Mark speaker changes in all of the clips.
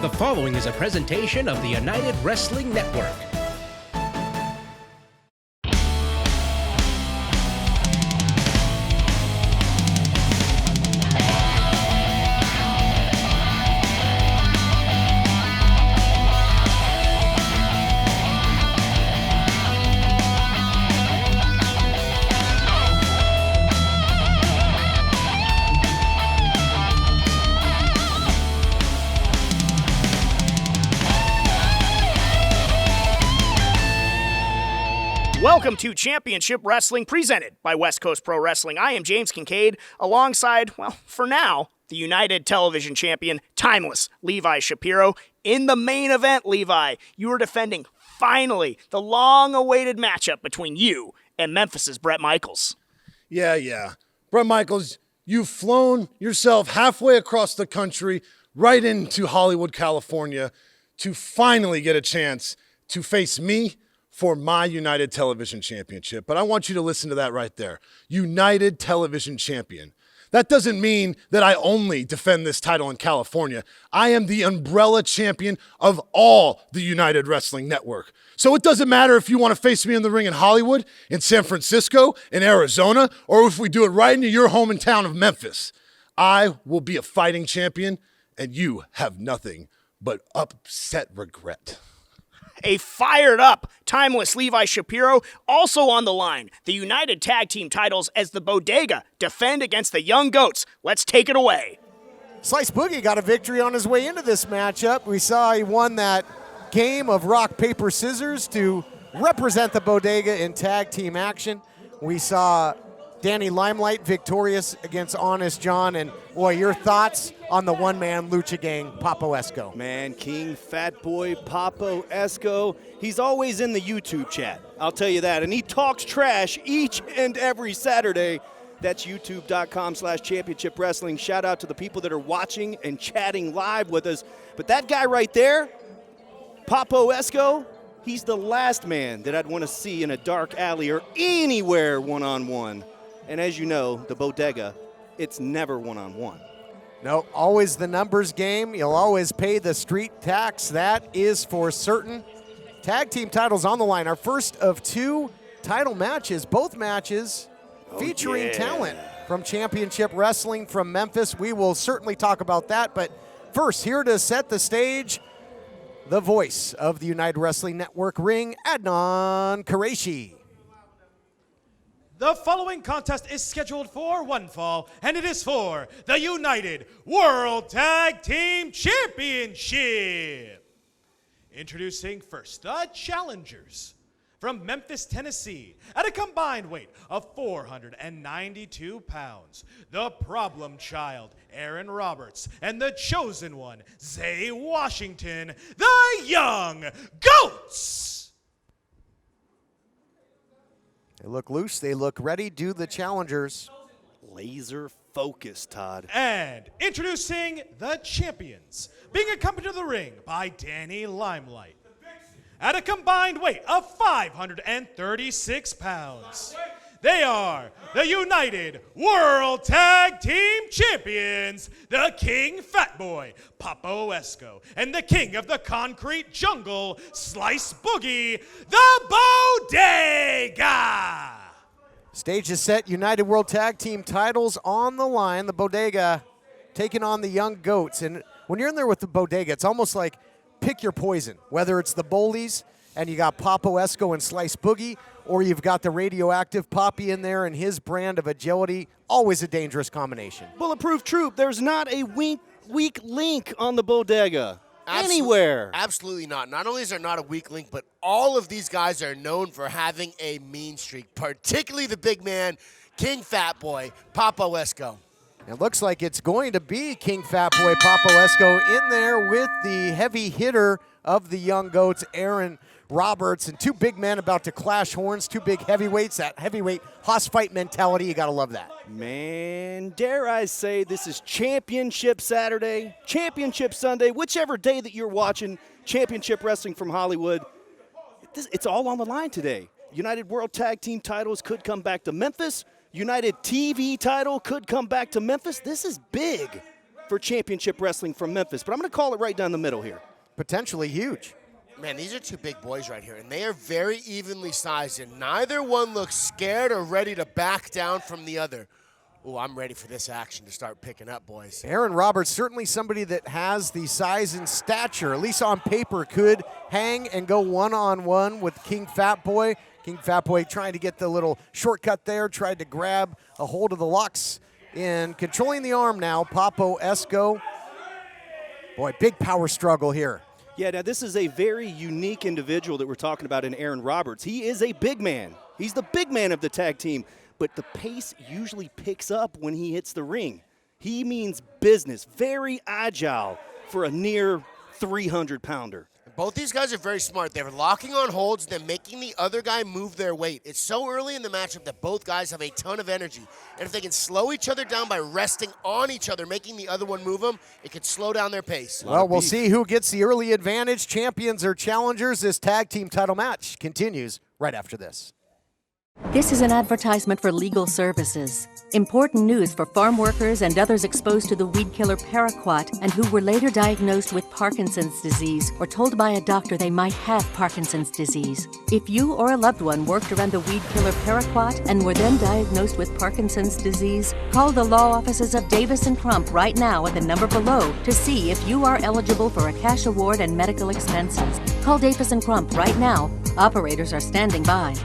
Speaker 1: The following is a presentation of the United Wrestling Network.
Speaker 2: Welcome to Championship Wrestling presented by West Coast Pro Wrestling. I am James Kincaid, alongside, well, for now, the United Television Champion, Timeless Levi Shapiro. In the main event, Levi, you are defending, finally, the long-awaited matchup between you and Memphis's Bret Michaels.
Speaker 3: Yeah. Bret Michaels, you've flown yourself halfway across the country, right into Hollywood, California, to finally get a chance to face me for my United Television Championship. But I want you to listen to that right there. United Television Champion. That doesn't mean that I only defend this title in California. I am the umbrella champion of all the United Wrestling Network. So it doesn't matter if you want to face me in the ring in Hollywood, in San Francisco, in Arizona, or if we do it right into your hometown of Memphis. I will be a fighting champion, and you have nothing but upset regret.
Speaker 2: A fired-up, Timeless Levi Shapiro also on the line. The United Tag Team titles as the Bodega defend against the Young Goats. Let's take it away.
Speaker 4: Slice Boogie got a victory on his way into this matchup. We saw he won that game of rock, paper, scissors to represent the Bodega in tag team action. We saw Danny Limelight victorious against Honest John. And, boy, your thoughts on the one-man Lucha Gang, Papo Esco?
Speaker 5: Man, King Fat Boy Papo Esco, he's always in the YouTube chat, I'll tell you that. And he talks trash each and every Saturday. That's youtube.com/championship wrestling. Shout out to the people that are watching and chatting live with us. But that guy right there, Papo Esco, he's the last man that I'd want to see in a dark alley or anywhere one-on-one. And as you know, the Bodega, it's never one-on-one.
Speaker 4: No, always the numbers game. You'll always pay the street tax. That is for certain. Tag team titles on the line. Our first of two title matches, both matches featuring talent from Championship Wrestling from Memphis. We will certainly talk about that. But first, here to set the stage, the voice of the United Wrestling Network ring, Adnan Qureshi.
Speaker 6: The following contest is scheduled for one fall, and it is for the United World Tag Team Championship. Introducing first, the challengers. From Memphis, Tennessee, at a combined weight of 492 pounds, the problem child, Aaron Roberts, and the chosen one, Zay Washington, the Young Goats.
Speaker 4: They look loose, they look ready, do the challengers.
Speaker 5: Laser focus, Todd.
Speaker 6: And introducing the champions, being accompanied to the ring by Danny Limelight. At a combined weight of 536 pounds, they are the United World Tag Team Champions, the King Fat Boy, Papo Esco, and the King of the Concrete Jungle, Slice Boogie, the Bodega.
Speaker 4: Stage is set, United World Tag Team titles on the line. The Bodega taking on the Young Goats. And when you're in there with the Bodega, it's almost like pick your poison, whether it's the Bullies and you got Papo Esco and Slice Boogie, or you've got the radioactive Poppy in there and his brand of agility. Always a dangerous combination.
Speaker 5: Bulletproof Troop, there's not a weak link on the Bodega. Anywhere.
Speaker 7: Absolutely not. Not only is there not a weak link, but all of these guys are known for having a mean streak, particularly the big man, King Fat Boy, Papo Esco.
Speaker 4: It looks like it's going to be King Fat Boy Papo Esco in there with the heavy hitter of the Young Goats, Aaron Roberts, and two big men about to clash horns, two big heavyweights, that heavyweight hoss fight mentality, you gotta love that.
Speaker 5: Man, dare I say this is Championship Saturday, Championship Sunday, whichever day that you're watching Championship Wrestling from Hollywood, it's all on the line today. United World Tag Team titles could come back to Memphis. United TV title could come back to Memphis. This is big. for championship wrestling from Memphis, but I'm going to call it right down the middle here.
Speaker 4: Potentially huge.
Speaker 7: Man, these are two big boys right here, and they are very evenly sized, and neither one looks scared or ready to back down from the other. Oh, I'm ready for this action to start picking up, boys.
Speaker 4: Aaron Roberts, certainly somebody that has the size and stature, at least on paper, could hang and go one-on-one with King Fat Boy. King Fat Boy trying to get the little shortcut there, tried to grab a hold of the locks and controlling the arm now, Papo Esco. Boy, big power struggle here.
Speaker 5: Yeah, now this is a very unique individual that we're talking about in Aaron Roberts. He is a big man. He's the big man of the tag team, but the pace usually picks up when he hits the ring. He means business, very agile for a near 300-pounder.
Speaker 7: Both these guys are very smart. They're locking on holds, then making the other guy move their weight. It's so early in the matchup that both guys have a ton of energy. And if they can slow each other down by resting on each other, making the other one move them, it could slow down their pace.
Speaker 4: Well, we'll see who gets the early advantage, champions or challengers. This tag team title match continues right after this.
Speaker 8: This is an advertisement for legal services. Important news for farm workers and others exposed to the weed killer PARAQUAT and who were later diagnosed with Parkinson's disease or told by a doctor they might have Parkinson's disease. If you or a loved one worked around the weed killer PARAQUAT and were then diagnosed with Parkinson's disease, call the law offices of Davis & Crump right now at the number below to see if you are eligible for a cash award and medical expenses. Call Davis & Crump right now. Operators are standing by.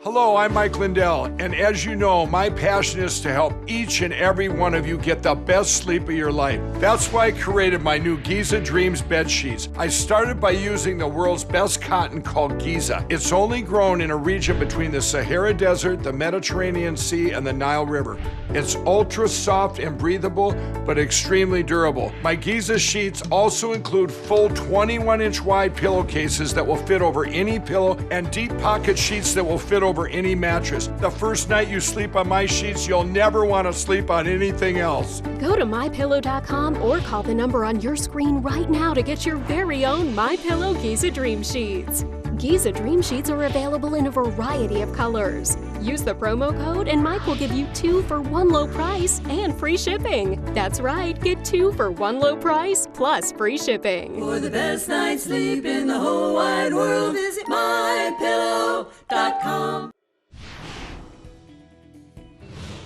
Speaker 9: Hello, I'm Mike Lindell, and as you know, my passion is to help each and every one of you get the best sleep of your life. That's why I created my new Giza Dreams bed sheets. I started by using the world's best cotton called Giza. It's only grown in a region between the Sahara Desert, the Mediterranean Sea, and the Nile River. It's ultra soft and breathable, but extremely durable. My Giza sheets also include full 21-inch wide pillowcases that will fit over any pillow and deep pocket sheets that will fit over any mattress. The first night you sleep on my sheets, you'll never want to sleep on anything else.
Speaker 10: Go to MyPillow.com or call the number on your screen right now to get your very own MyPillow Giza Dream Sheets. Giza Dream Sheets are available in a variety of colors. Use the promo code and Mike will give you 2 for 1 low price and free shipping. That's right, get 2 for 1 low price plus free shipping.
Speaker 11: For the best night's sleep in the whole wide world, visit MyPillow.com.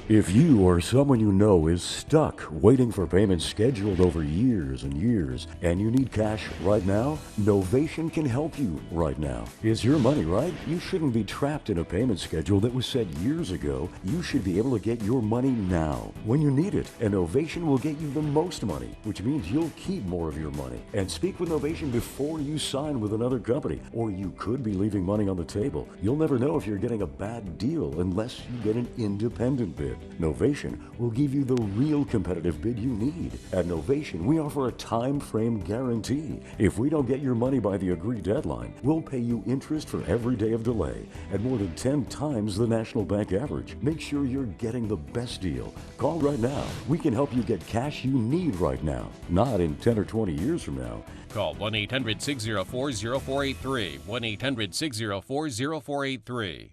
Speaker 12: If you or someone you know is stuck waiting for payments scheduled over years and years, and you need cash right now, Novation can help you right now. It's your money, right? You shouldn't be trapped in a payment schedule that was set years ago. You should be able to get your money now, when you need it, and Novation will get you the most money, which means you'll keep more of your money. And speak with Novation before you sign with another company, or you could be leaving money on the table. You'll never know if you're getting a bad deal unless you get an independent bid. Novation will give you the real competitive bid you need. At Novation, we offer a time frame guarantee. If we don't get your money by the agreed deadline, we'll pay you interest for every day of delay at more than 10 times the National Bank average. Make sure you're getting the best deal. Call right now. We can help you get cash you need right now, not in 10 or 20 years from now.
Speaker 1: Call 1-800-604-0483. 1-800-604-0483.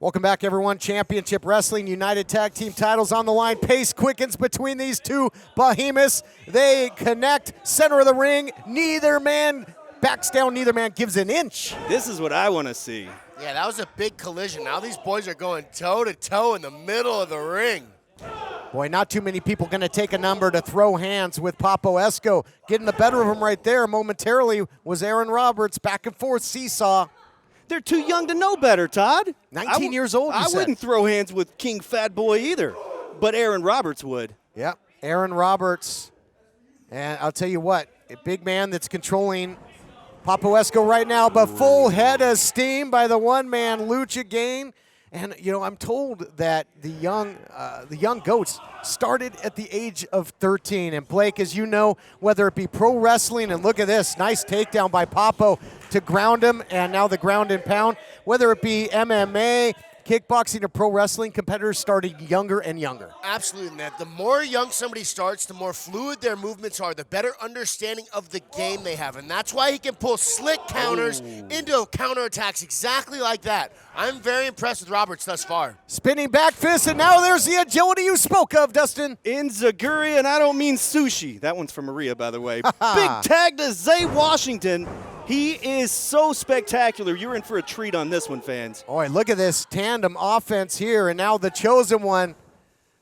Speaker 4: Welcome back, everyone. Championship Wrestling United Tag Team titles on the line. Pace quickens between these two behemoths. They connect, center of the ring. Neither man backs down. Neither man gives an inch.
Speaker 5: This is what I want to see.
Speaker 7: Yeah, that was a big collision. Now these boys are going toe-to-toe in the middle of the ring.
Speaker 4: Boy, not too many people going to take a number to throw hands with Papo Esco. Getting the better of him right there momentarily was Aaron Roberts. Back and forth seesaw.
Speaker 5: They're too young to know better, Todd.
Speaker 4: 19 years old,
Speaker 5: I wouldn't throw hands with King Fat Boy either, but Aaron Roberts would.
Speaker 4: Yep, Aaron Roberts. And I'll tell you what, a big man that's controlling Papo Esco right now, but full head of steam by the one-man Lucha Gang. And, you know, I'm told that the young goats started at the age of 13. And, Blake, as you know, whether it be pro wrestling, and look at this, nice takedown by Papo to ground him, and now the ground and pound, whether it be MMA, kickboxing and pro wrestling competitors starting younger and younger.
Speaker 7: Absolutely, Ned. The more young somebody starts, the more fluid their movements are, the better understanding of the game they have. And that's why he can pull slick counters into counterattacks exactly like that. I'm very impressed with Roberts thus far.
Speaker 4: Spinning back fist, and now there's the agility you spoke of, Dustin.
Speaker 5: Enziguri, and I don't mean sushi. That one's from Maria, by the way. Big tag to Zay Washington. He is so spectacular. You're in for a treat on this one, fans.
Speaker 4: Boy, look at this tandem offense here, and now the Chosen One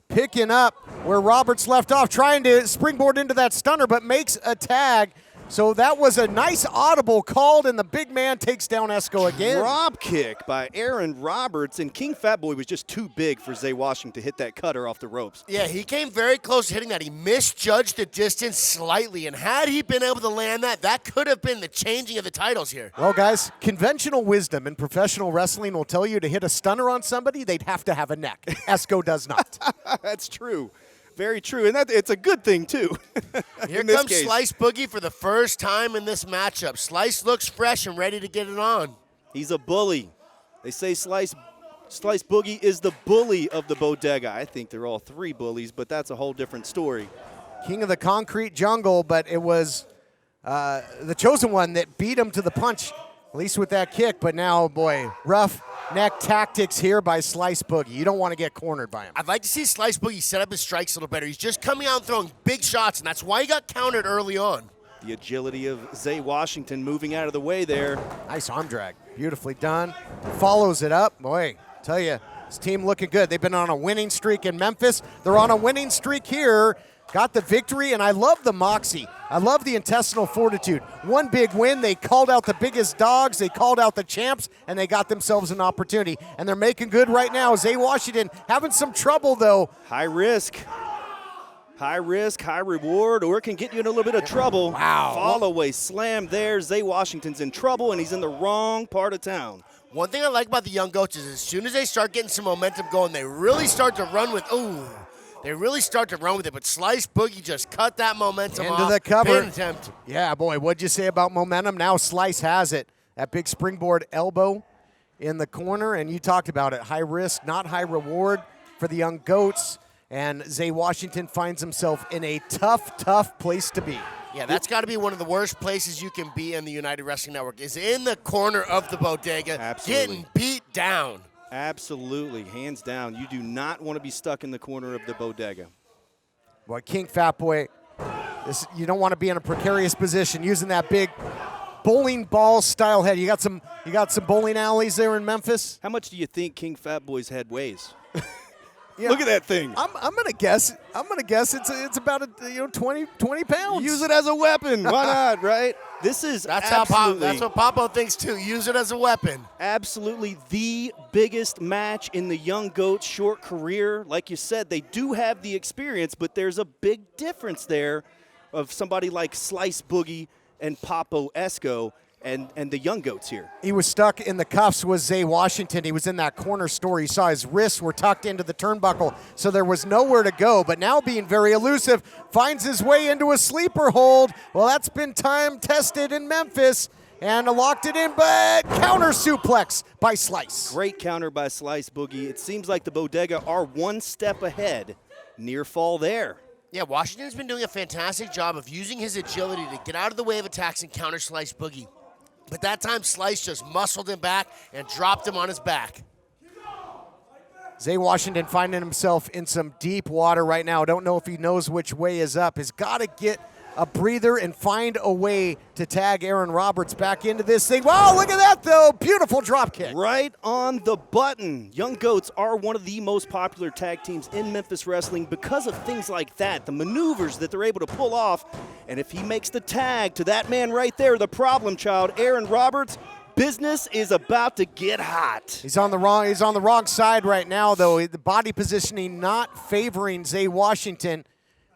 Speaker 4: picking up where Roberts left off, trying to springboard into that stunner, but makes a tag. So that was a nice audible called, and the big man takes down Esco again.
Speaker 5: Drop kick by Aaron Roberts, and King Fatboy was just too big for Zay Washington to hit that cutter off the ropes.
Speaker 7: Yeah, he came very close to hitting that. He misjudged the distance slightly, and had he been able to land that, that could have been the changing of the titles here.
Speaker 4: Well, guys, conventional wisdom in professional wrestling will tell you to hit a stunner on somebody, they'd have to have a neck. Esco does not.
Speaker 5: That's true. Very true, and it's a good thing, too.
Speaker 7: Here comes Slice Boogie for the first time in this matchup. Slice looks fresh and ready to get it on.
Speaker 5: He's a bully. They say Slice Boogie is the bully of the bodega. I think they're all three bullies, but that's a whole different story.
Speaker 4: King of the concrete jungle, but it was the Chosen One that beat him to the punch, at least with that kick. But now, boy, rough neck tactics here by Slice Boogie. You don't want to get cornered by him.
Speaker 7: I'd like to see Slice Boogie set up his strikes a little better. He's just coming out and throwing big shots, and that's why he got countered early on.
Speaker 5: The agility of Zay Washington moving out of the way there.
Speaker 4: Nice arm drag. Beautifully done. Follows it up. Boy, tell you, this team looking good. They've been on a winning streak in Memphis. They're on a winning streak here. Got the victory, and I love the moxie. I love the intestinal fortitude. One big win, they called out the biggest dogs, they called out the champs, and they got themselves an opportunity. And they're making good right now. Zay Washington having some trouble, though.
Speaker 5: High risk, high reward, or it can get you in a little bit of trouble.
Speaker 4: Wow.
Speaker 5: Fall away slam there. Zay Washington's in trouble, and he's in the wrong part of town.
Speaker 7: One thing I like about the young goats is as soon as they start getting some momentum going, they really start to run with, they really start to run with it, but Slice Boogie just cut that momentum off.
Speaker 4: Into the cover.
Speaker 7: Pin attempt.
Speaker 4: Yeah, boy, what'd you say about momentum? Now Slice has it. That big springboard elbow in the corner, and you talked about it. High risk, not high reward for the young goats, and Zay Washington finds himself in a tough place to be.
Speaker 7: Yeah, that's got to be one of the worst places you can be in the United Wrestling Network, is in the corner of the bodega, getting beat down.
Speaker 5: Absolutely, hands down. You do not want to be stuck in the corner of the bodega.
Speaker 4: Boy, King Fatboy, you don't want to be in a precarious position using that big bowling ball style head. You got some bowling alleys there in Memphis.
Speaker 5: How much do you think King Fatboy's head weighs? Look at that thing.
Speaker 4: I'm gonna guess it's about 20 pounds.
Speaker 5: Use it as a weapon. Why not, right? That's
Speaker 7: what Papo thinks too. Use it as a weapon.
Speaker 5: Absolutely the biggest match in the young goats' short career. Like you said, they do have the experience, but there's a big difference there of somebody like Slice Boogie and Papo Esco and the young goats here.
Speaker 4: He was stuck in the cuffs with Zay Washington. He was in that corner store. He saw his wrists were tucked into the turnbuckle, so there was nowhere to go. But now being very elusive, finds his way into a sleeper hold. Well, that's been time tested in Memphis, and locked it in, but counter suplex by Slice.
Speaker 5: Great counter by Slice Boogie. It seems like the bodega are one step ahead. Near fall there.
Speaker 7: Yeah, Washington's been doing a fantastic job of using his agility to get out of the way of attacks and counter Slice Boogie. But that time, Slice just muscled him back and dropped him on his back.
Speaker 4: Zay Washington finding himself in some deep water right now. Don't know if he knows which way is up. Has got to get a breather and find a way to tag Aaron Roberts back into this thing. Wow, look at that, though. Beautiful drop kick.
Speaker 5: Right on the button. Young Goats are one of the most popular tag teams in Memphis wrestling because of things like that, the maneuvers that they're able to pull off. And if he makes the tag to that man right there, the problem child, Aaron Roberts, business is about to get hot.
Speaker 4: He's on the wrong side right now, though. The body positioning not favoring Zay Washington.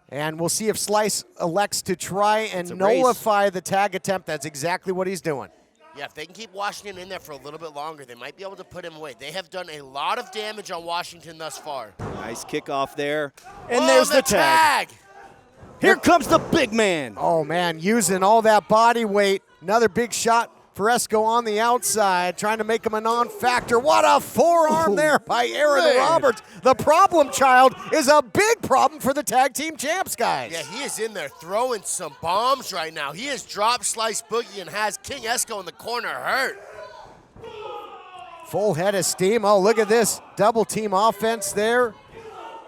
Speaker 4: And we'll see if Slice elects to try and nullify the tag attempt. That's exactly what he's doing.
Speaker 7: Yeah, if they can keep Washington in there for a little bit longer, they might be able to put him away. They have done a lot of damage on Washington thus far.
Speaker 5: Nice kickoff there. And there's the tag. Here comes the big man.
Speaker 4: Oh, man, using all that body weight. Another big shot for Esco on the outside, trying to make him a non-factor. What a forearm there by Aaron Roberts. The problem child is a big problem for the tag team champs, guys.
Speaker 7: Yeah, he is in there throwing some bombs right now. He has dropped Slice Boogie and has King Esco in the corner hurt.
Speaker 4: Full head of steam. Oh, look at this double team offense there.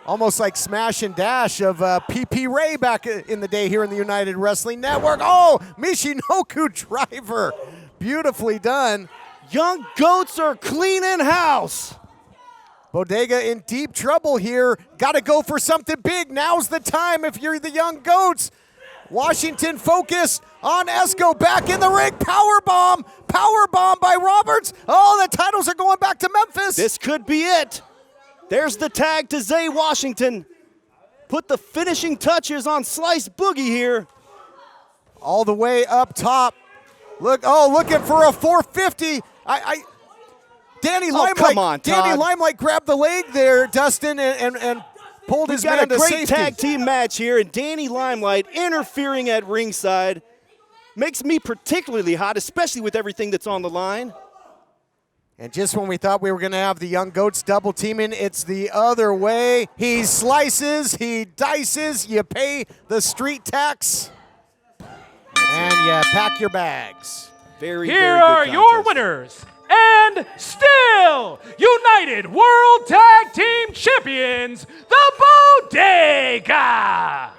Speaker 4: Almost like smash and dash of PP Ray back in the day here in the United Wrestling Network. Oh, Michinoku driver. Beautifully done.
Speaker 5: Young Goats are cleaning house.
Speaker 4: Bodega in deep trouble here. Got to go for something big. Now's the time if you're the Young Goats. Washington focused on Esco, back in the ring. Powerbomb by Roberts. Oh, the titles are going back to Memphis.
Speaker 5: This could be it. There's the tag to Zay Washington. Put the finishing touches on Slice Boogie here.
Speaker 4: All the way up top. Looking for a 450. Danny Limelight.
Speaker 5: Come on, Todd.
Speaker 4: Danny Limelight grabbed the leg there, Dustin, and pulled his man to
Speaker 5: safety. We've got a great tag team match here, and Danny Limelight interfering at ringside makes me particularly hot, especially with everything that's on the line.
Speaker 4: And just when we thought we were going to have the Young Goats double teaming, it's the other way. He slices, he dices, you pay the street tax, and you pack your bags.
Speaker 5: Very
Speaker 6: Here
Speaker 5: good
Speaker 6: are
Speaker 5: contest.
Speaker 6: your winners, and still United World Tag Team Champions, the Bodega.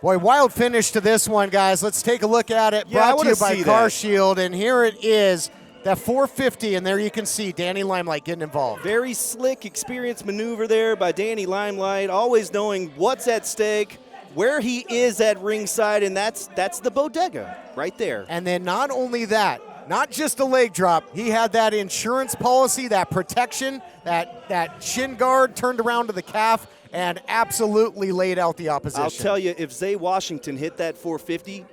Speaker 4: Boy, wild finish to this one, guys. Let's take a look at it.
Speaker 5: Yeah,
Speaker 4: Brought to you by
Speaker 5: see
Speaker 4: Car
Speaker 5: that.
Speaker 4: Shield, and here it is. That 450, and there you can see Danny Limelight getting involved.
Speaker 5: Very slick, experienced maneuver there by Danny Limelight, always knowing what's at stake, where he is at ringside, and that's the Bodega right there.
Speaker 4: And then not only that, not just a leg drop, he had that insurance policy, that protection, that shin guard turned around to the calf, and absolutely laid out the opposition.
Speaker 5: I'll tell you, if Zay Washington hit that 450,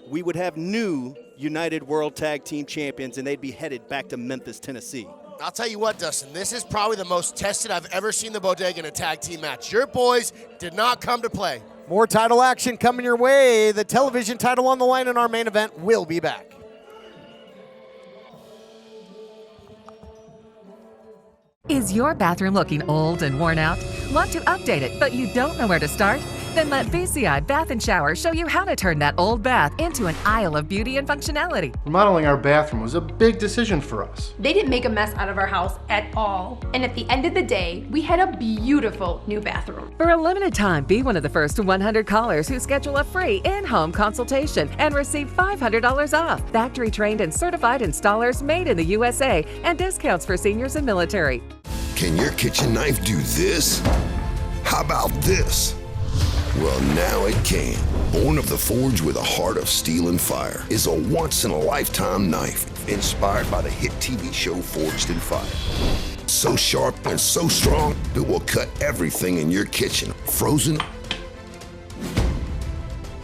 Speaker 5: we would have new United World Tag Team Champions, and they'd be headed back to Memphis, Tennessee.
Speaker 7: I'll tell you what, Dustin, this is probably the most tested I've ever seen the Bodega in a tag team match. Your boys did not come to play.
Speaker 4: More title action coming your way. The television title on the line in our main event will be back.
Speaker 13: Is your bathroom looking old and worn out? Want to update it, but you don't know where to start? Then let BCI Bath & Shower show you how to turn that old bath into an aisle of beauty and functionality.
Speaker 14: Remodeling our bathroom was a big decision for us.
Speaker 15: They didn't make a mess out of our house at all. And at the end of the day, we had a beautiful new bathroom.
Speaker 13: For a limited time, be one of the first 100 callers who schedule a free in-home consultation and receive $500 off. Factory-trained and certified installers made in the USA, and discounts for seniors and military.
Speaker 16: Can your kitchen knife do this? How about this? Well, now it can. Born of the forge with a heart of steel and fire is a once-in-a-lifetime knife inspired by the hit TV show Forged in Fire. So sharp and so strong, it will cut everything in your kitchen, frozen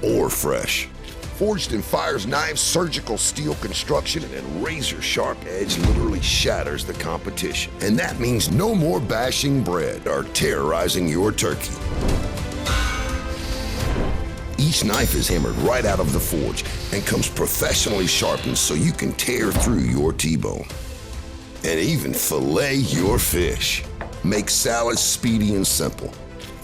Speaker 16: or fresh. Forged in Fire's knives, surgical steel construction, and razor-sharp edge literally shatters the competition. And that means no more bashing bread or terrorizing your turkey. Each knife is hammered right out of the forge and comes professionally sharpened so you can tear through your T-bone. And even fillet your fish. Make salads speedy and simple.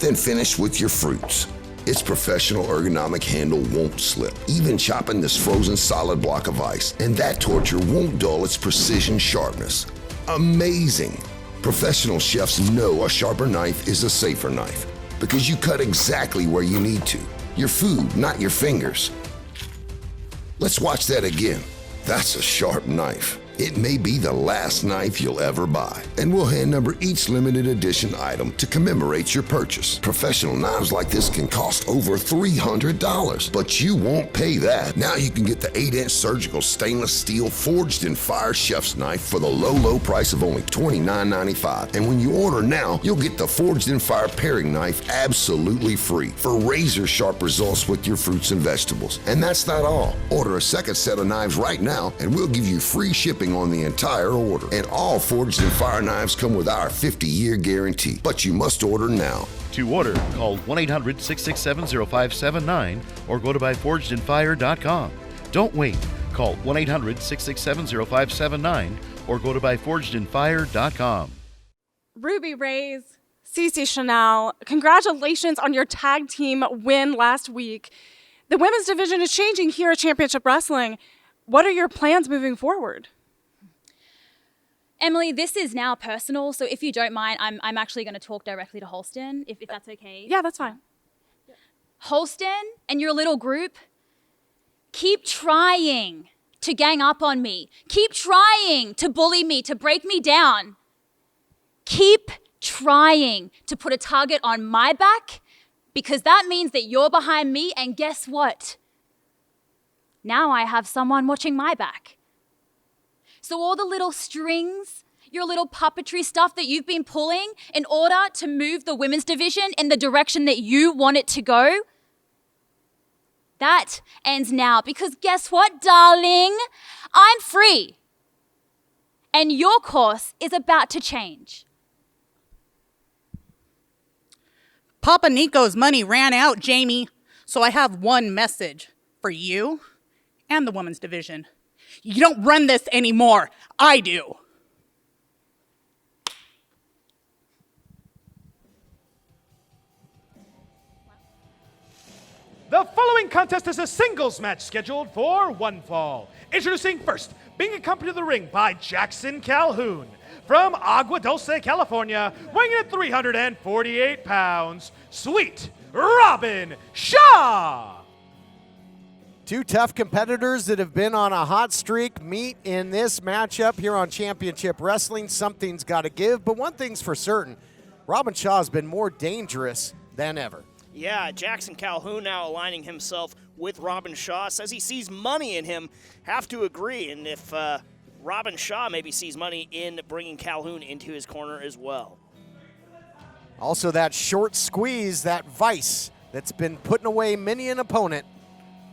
Speaker 16: Then finish with your fruits. Its professional ergonomic handle won't slip, even chopping this frozen solid block of ice. And that torture won't dull its precision sharpness. Amazing! Professional chefs know a sharper knife is a safer knife because you cut exactly where you need to. Your food, not your fingers. Let's watch that again. That's a sharp knife. It may be the last knife you'll ever buy, and we'll hand number each limited edition item to commemorate your purchase. Professional knives like this can cost over $300, but you won't pay that. Now you can get the 8-inch surgical stainless steel Forged in Fire chef's knife for the low price of only $29.95. And when you order now, you'll get the Forged in Fire paring knife absolutely free for razor sharp results with your fruits and vegetables. And that's not all. Order a second set of knives right now, and we'll give you free shipping on the entire order. And all Forged in Fire knives come with our 50-year guarantee. But you must order now.
Speaker 17: To order, call 1-800-667-0579 or go to buyforgedinfire.com. Don't wait. Call 1-800-667-0579 or go to buyforgedinfire.com.
Speaker 18: Ruby Reyes, Cece Chanel, congratulations on your tag team win last week. The women's division is changing here at Championship Wrestling. What are your plans moving forward?
Speaker 19: Emily, this is now personal, so if you don't mind, I'm actually going to talk directly to Holston, if that's okay.
Speaker 18: Yeah, that's fine.
Speaker 19: Holston and your little group, keep trying to gang up on me. Keep trying to bully me, to break me down. Keep trying to put a target on my back, because that means that you're behind me, and guess what? Now I have someone watching my back. So all the little strings, your little puppetry stuff that you've been pulling in order to move the women's division in the direction that you want it to go, that ends now, because guess what, darling? I'm free. And your course is about to change.
Speaker 20: Papa Nico's money ran out, Jamie. So I have one message for you and the women's division. You don't run this anymore. I do.
Speaker 6: The following contest is a singles match scheduled for one fall. Introducing first, being accompanied to the ring by Jackson Calhoun. From Agua Dulce, California, weighing in at 348 pounds, Sweet Robin Shaw.
Speaker 4: Two tough competitors that have been on a hot streak meet in this matchup here on Championship Wrestling. Something's got to give, but one thing's for certain. Robin Shaw has been more dangerous than ever.
Speaker 2: Yeah, Jackson Calhoun now aligning himself with Robin Shaw. Says he sees money in him. Have to agree. And if Robin Shaw maybe sees money in bringing Calhoun into his corner as well.
Speaker 4: Also that short squeeze, that vice that's been putting away many an opponent.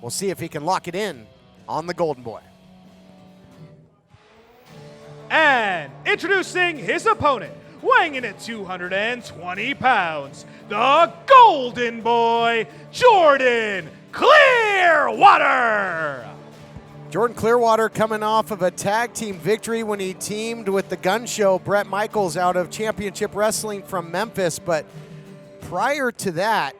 Speaker 4: We'll see if he can lock it in on the Golden Boy.
Speaker 6: And introducing his opponent, weighing in at 220 pounds, the Golden Boy, Jordan Clearwater.
Speaker 4: Jordan Clearwater coming off of a tag team victory when he teamed with the Gun Show, Brett Michaels, out of Championship Wrestling from Memphis. But prior to that,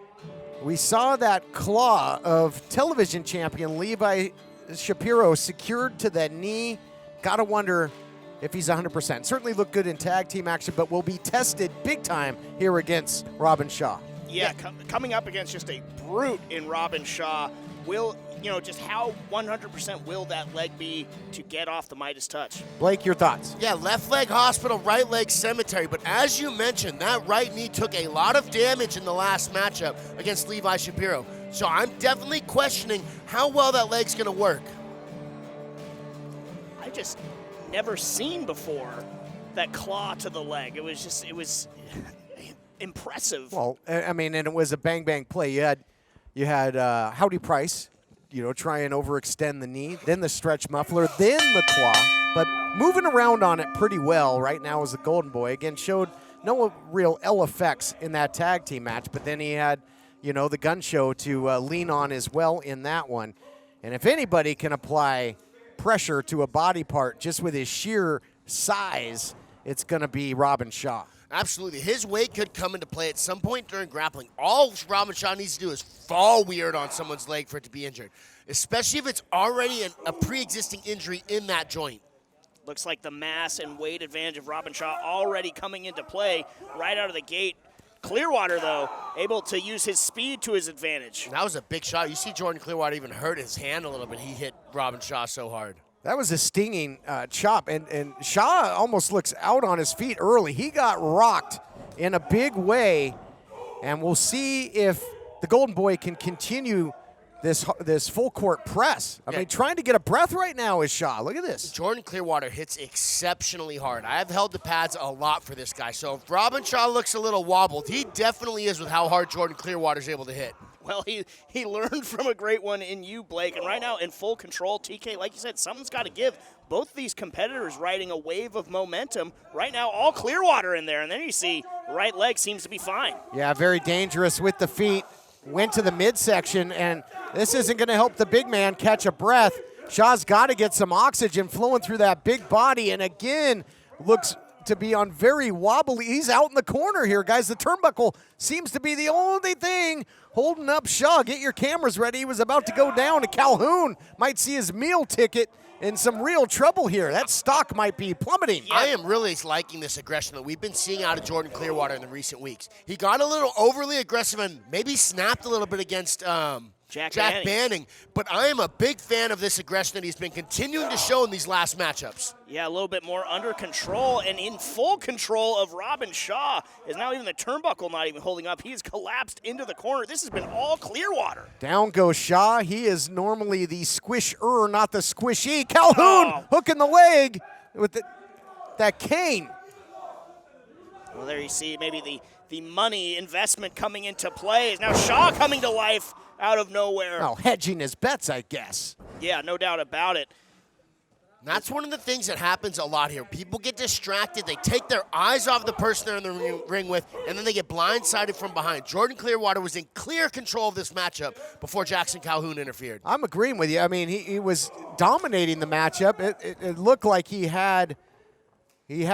Speaker 4: we saw that claw of television champion Levi Shapiro secured to the knee. Gotta wonder if he's 100%. Certainly looked good in tag team action, but will be tested big time here against Robin Shaw.
Speaker 2: Yeah, coming up against just a brute in Robin Shaw. Will, just how 100% will that leg be to get off the Midas touch?
Speaker 4: Blake, your thoughts?
Speaker 7: Yeah, left leg hospital, right leg cemetery. But as you mentioned, that right knee took a lot of damage in the last matchup against Levi Shapiro. So I'm definitely questioning how well that leg's going to work.
Speaker 2: I just never seen before that claw to the leg. It was impressive.
Speaker 4: Well, I mean, and it was a bang-bang play. You had Howdy Price, try and overextend the knee, then the stretch muffler, then the claw. But moving around on it pretty well right now is the Golden Boy. Again, showed no real ill effects in that tag team match, but then he had, the Gun Show to lean on as well in that one. And if anybody can apply pressure to a body part just with his sheer size, it's going to be Robin Shaw.
Speaker 7: Absolutely. His weight could come into play at some point during grappling. All Robin Shaw needs to do is fall weird on someone's leg for it to be injured, especially if it's already a pre-existing injury in that joint.
Speaker 2: Looks like the mass and weight advantage of Robin Shaw already coming into play right out of the gate. Clearwater, though, able to use his speed to his advantage.
Speaker 7: That was a big shot. You see Jordan Clearwater even hurt his hand a little bit. He hit Robin Shaw so hard.
Speaker 4: That was a stinging chop, and Shaw almost looks out on his feet early. He got rocked in a big way, and we'll see if the Golden Boy can continue this full court press. I mean, trying to get a breath right now is Shaw. Look at this.
Speaker 7: Jordan Clearwater hits exceptionally hard. I have held the pads a lot for this guy, so if Robin Shaw looks a little wobbled, he definitely is with how hard Jordan Clearwater's able to hit.
Speaker 2: Well, he learned from a great one in you, Blake, and right now in full control. TK, like you said, something's got to give. Both of these competitors riding a wave of momentum. Right now, all Clearwater in there, and then you see right leg seems to be fine.
Speaker 4: Yeah, very dangerous with the feet. Went to the midsection, and this isn't going to help the big man catch a breath. Shaw's got to get some oxygen flowing through that big body, and again, looks to be on very wobbly. He's out in the corner here, guys. The turnbuckle seems to be the only thing holding up Shaw. Get your cameras ready. He was about to go down. Calhoun might see his meal ticket in some real trouble here. That stock might be plummeting.
Speaker 7: I am really liking this aggression that we've been seeing out of Jordan Clearwater in the recent weeks. He got a little overly aggressive and maybe snapped a little bit against Jack Banning, but I am a big fan of this aggression that he's been continuing to show in these last matchups.
Speaker 2: Yeah, a little bit more under control and in full control of Robin Shaw. Is now even the turnbuckle not even holding up. He has collapsed into the corner. This has been all Clearwater.
Speaker 4: Down goes Shaw. He is normally the squisher, not the squishy. Calhoun hooking the leg with that cane.
Speaker 2: Well, there you see maybe the money investment coming into play. Now Shaw coming to life out of nowhere.
Speaker 4: Oh, hedging his bets, I guess.
Speaker 2: Yeah, no doubt about it.
Speaker 7: That's one of the things that happens a lot here. People get distracted. They take their eyes off the person they're in the ring with, and then they get blindsided from behind. Jordan Clearwater was in clear control of this matchup before Jackson Calhoun interfered.
Speaker 4: I'm agreeing with you. I mean, he was dominating the matchup. It looked like he had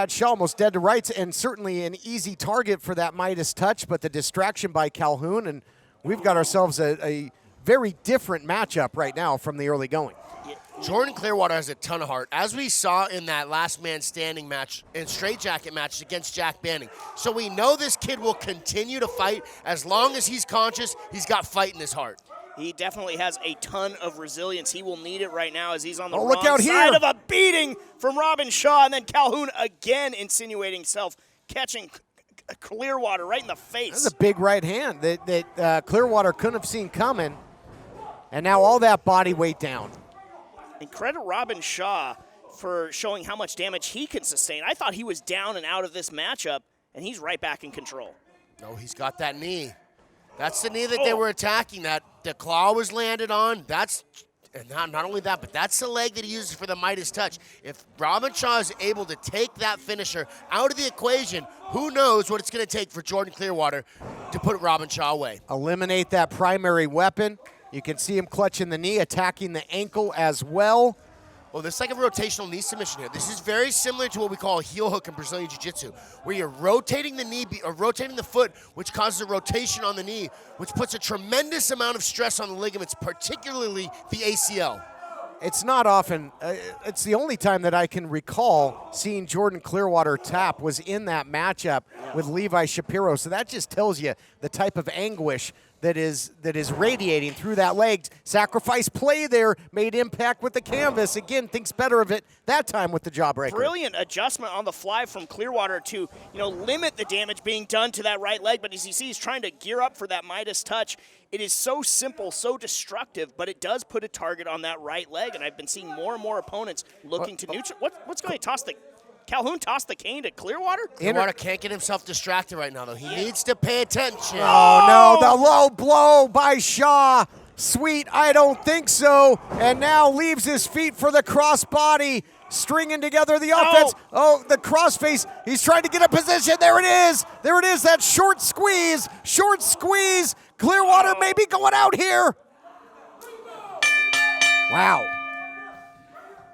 Speaker 4: Shaw almost dead to rights, and certainly an easy target for that Midas touch, but the distraction by Calhoun, and we've got ourselves a very different matchup right now from the early going.
Speaker 7: Jordan Clearwater has a ton of heart, as we saw in that last man standing match and straitjacket match against Jack Banning. So we know this kid will continue to fight as long as he's conscious. He's got fight in his heart.
Speaker 2: He definitely has a ton of resilience. He will need it right now as he's on the
Speaker 4: look
Speaker 2: wrong
Speaker 4: out
Speaker 2: side
Speaker 4: here.
Speaker 2: of a beating from Robin Shaw, and then Calhoun again insinuating himself, catching Clearwater right in the face.
Speaker 4: That's a big right hand that Clearwater couldn't have seen coming, and now all that body weight down.
Speaker 2: And credit Robin Shaw for showing how much damage he can sustain. I thought he was down and out of this matchup, and he's right back in control.
Speaker 7: No, he's got that knee. That's the knee that they were attacking, that the claw was landed on. That's and not only that, but that's the leg that he uses for the Midas touch. If Robin Shaw is able to take that finisher out of the equation, who knows what it's going to take for Jordan Clearwater to put Robin Shaw away.
Speaker 4: Eliminate that primary weapon. You can see him clutching the knee, attacking the ankle as well.
Speaker 7: Well, this is like a rotational knee submission here. This is very similar to what we call a heel hook in Brazilian Jiu-Jitsu, where you're rotating the knee or rotating the foot, which causes a rotation on the knee, which puts a tremendous amount of stress on the ligaments, particularly the ACL.
Speaker 4: It's not often, it's the only time that I can recall seeing Jordan Clearwater tap was in that matchup with Levi Shapiro. So that just tells you the type of anguish that is radiating through that leg. Sacrifice play there, made impact with the canvas. Again, thinks better of it that time with the jawbreaker.
Speaker 2: Brilliant adjustment on the fly from Clearwater to limit the damage being done to that right leg. But as you see, he's trying to gear up for that Midas touch. It is so simple, so destructive, but it does put a target on that right leg. And I've been seeing more and more opponents looking to neutralize. What's going to toss the Calhoun tossed the cane to Clearwater?
Speaker 7: Clearwater can't get himself distracted right now, though. He needs to pay attention.
Speaker 4: Oh, no, the low blow by Shaw. Sweet, I don't think so. And now leaves his feet for the crossbody, stringing together the offense. Oh, the crossface. He's trying to get a position. There it is. There it is, that short squeeze. Short squeeze. Clearwater may be going out here. Wow.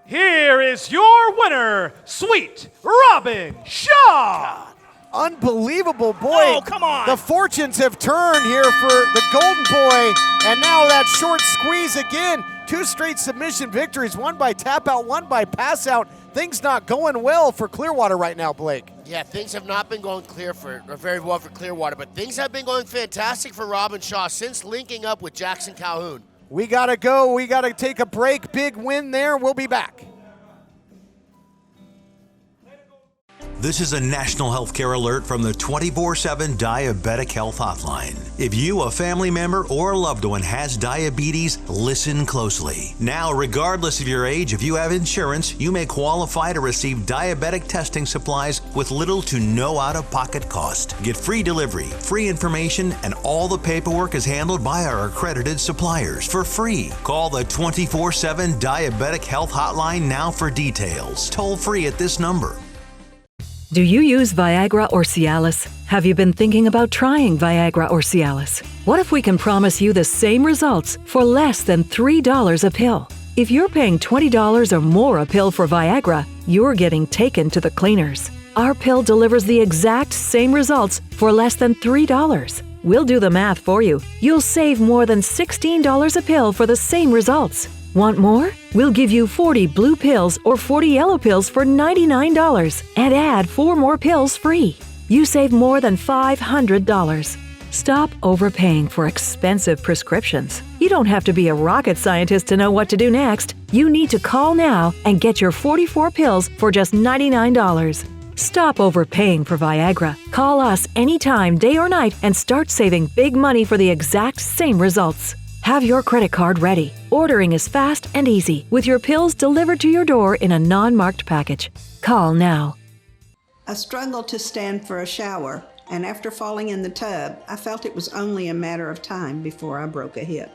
Speaker 6: Here is your winner, Sweet Robin Shaw.
Speaker 4: Unbelievable, boy.
Speaker 2: Oh, come on.
Speaker 4: The fortunes have turned here for the Golden Boy. And now that short squeeze again. 2 straight submission victories, one by tap out, one by pass out. Things not going well for Clearwater right now, Blake.
Speaker 7: Yeah, things have not been going very well for Clearwater, but things have been going fantastic for Robin Shaw since linking up with Jackson Calhoun.
Speaker 4: We got to go. We got to take a break. Big win there. We'll be back.
Speaker 21: This is a national healthcare alert from the 24/7 Diabetic Health Hotline. If you, a family member, or a loved one has diabetes, listen closely. Now, regardless of your age, if you have insurance, you may qualify to receive diabetic testing supplies with little to no out-of-pocket cost. Get free delivery, free information, and all the paperwork is handled by our accredited suppliers for free. Call the 24/7 Diabetic Health Hotline now for details. Toll free at this number.
Speaker 22: Do you use Viagra or Cialis? Have you been thinking about trying Viagra or Cialis? What if we can promise you the same results for less than $3 a pill? If you're paying $20 or more a pill for Viagra, you're getting taken to the cleaners. Our pill delivers the exact same results for less than $3. We'll do the math for you. You'll save more than $16 a pill for the same results. Want more? We'll give you 40 blue pills or 40 yellow pills for $99 and add 4 more pills free. You save more than $500. Stop overpaying for expensive prescriptions. You don't have to be a rocket scientist to know what to do next. You need to call now and get your 44 pills for just $99. Stop overpaying for Viagra. Call us anytime, day or night, and start saving big money for the exact same results. Have your credit card ready. Ordering is fast and easy, with your pills delivered to your door in a non-marked package. Call now.
Speaker 3: I struggled to stand for a shower, and after falling in the tub, I felt it was only a matter of time before I broke a hip.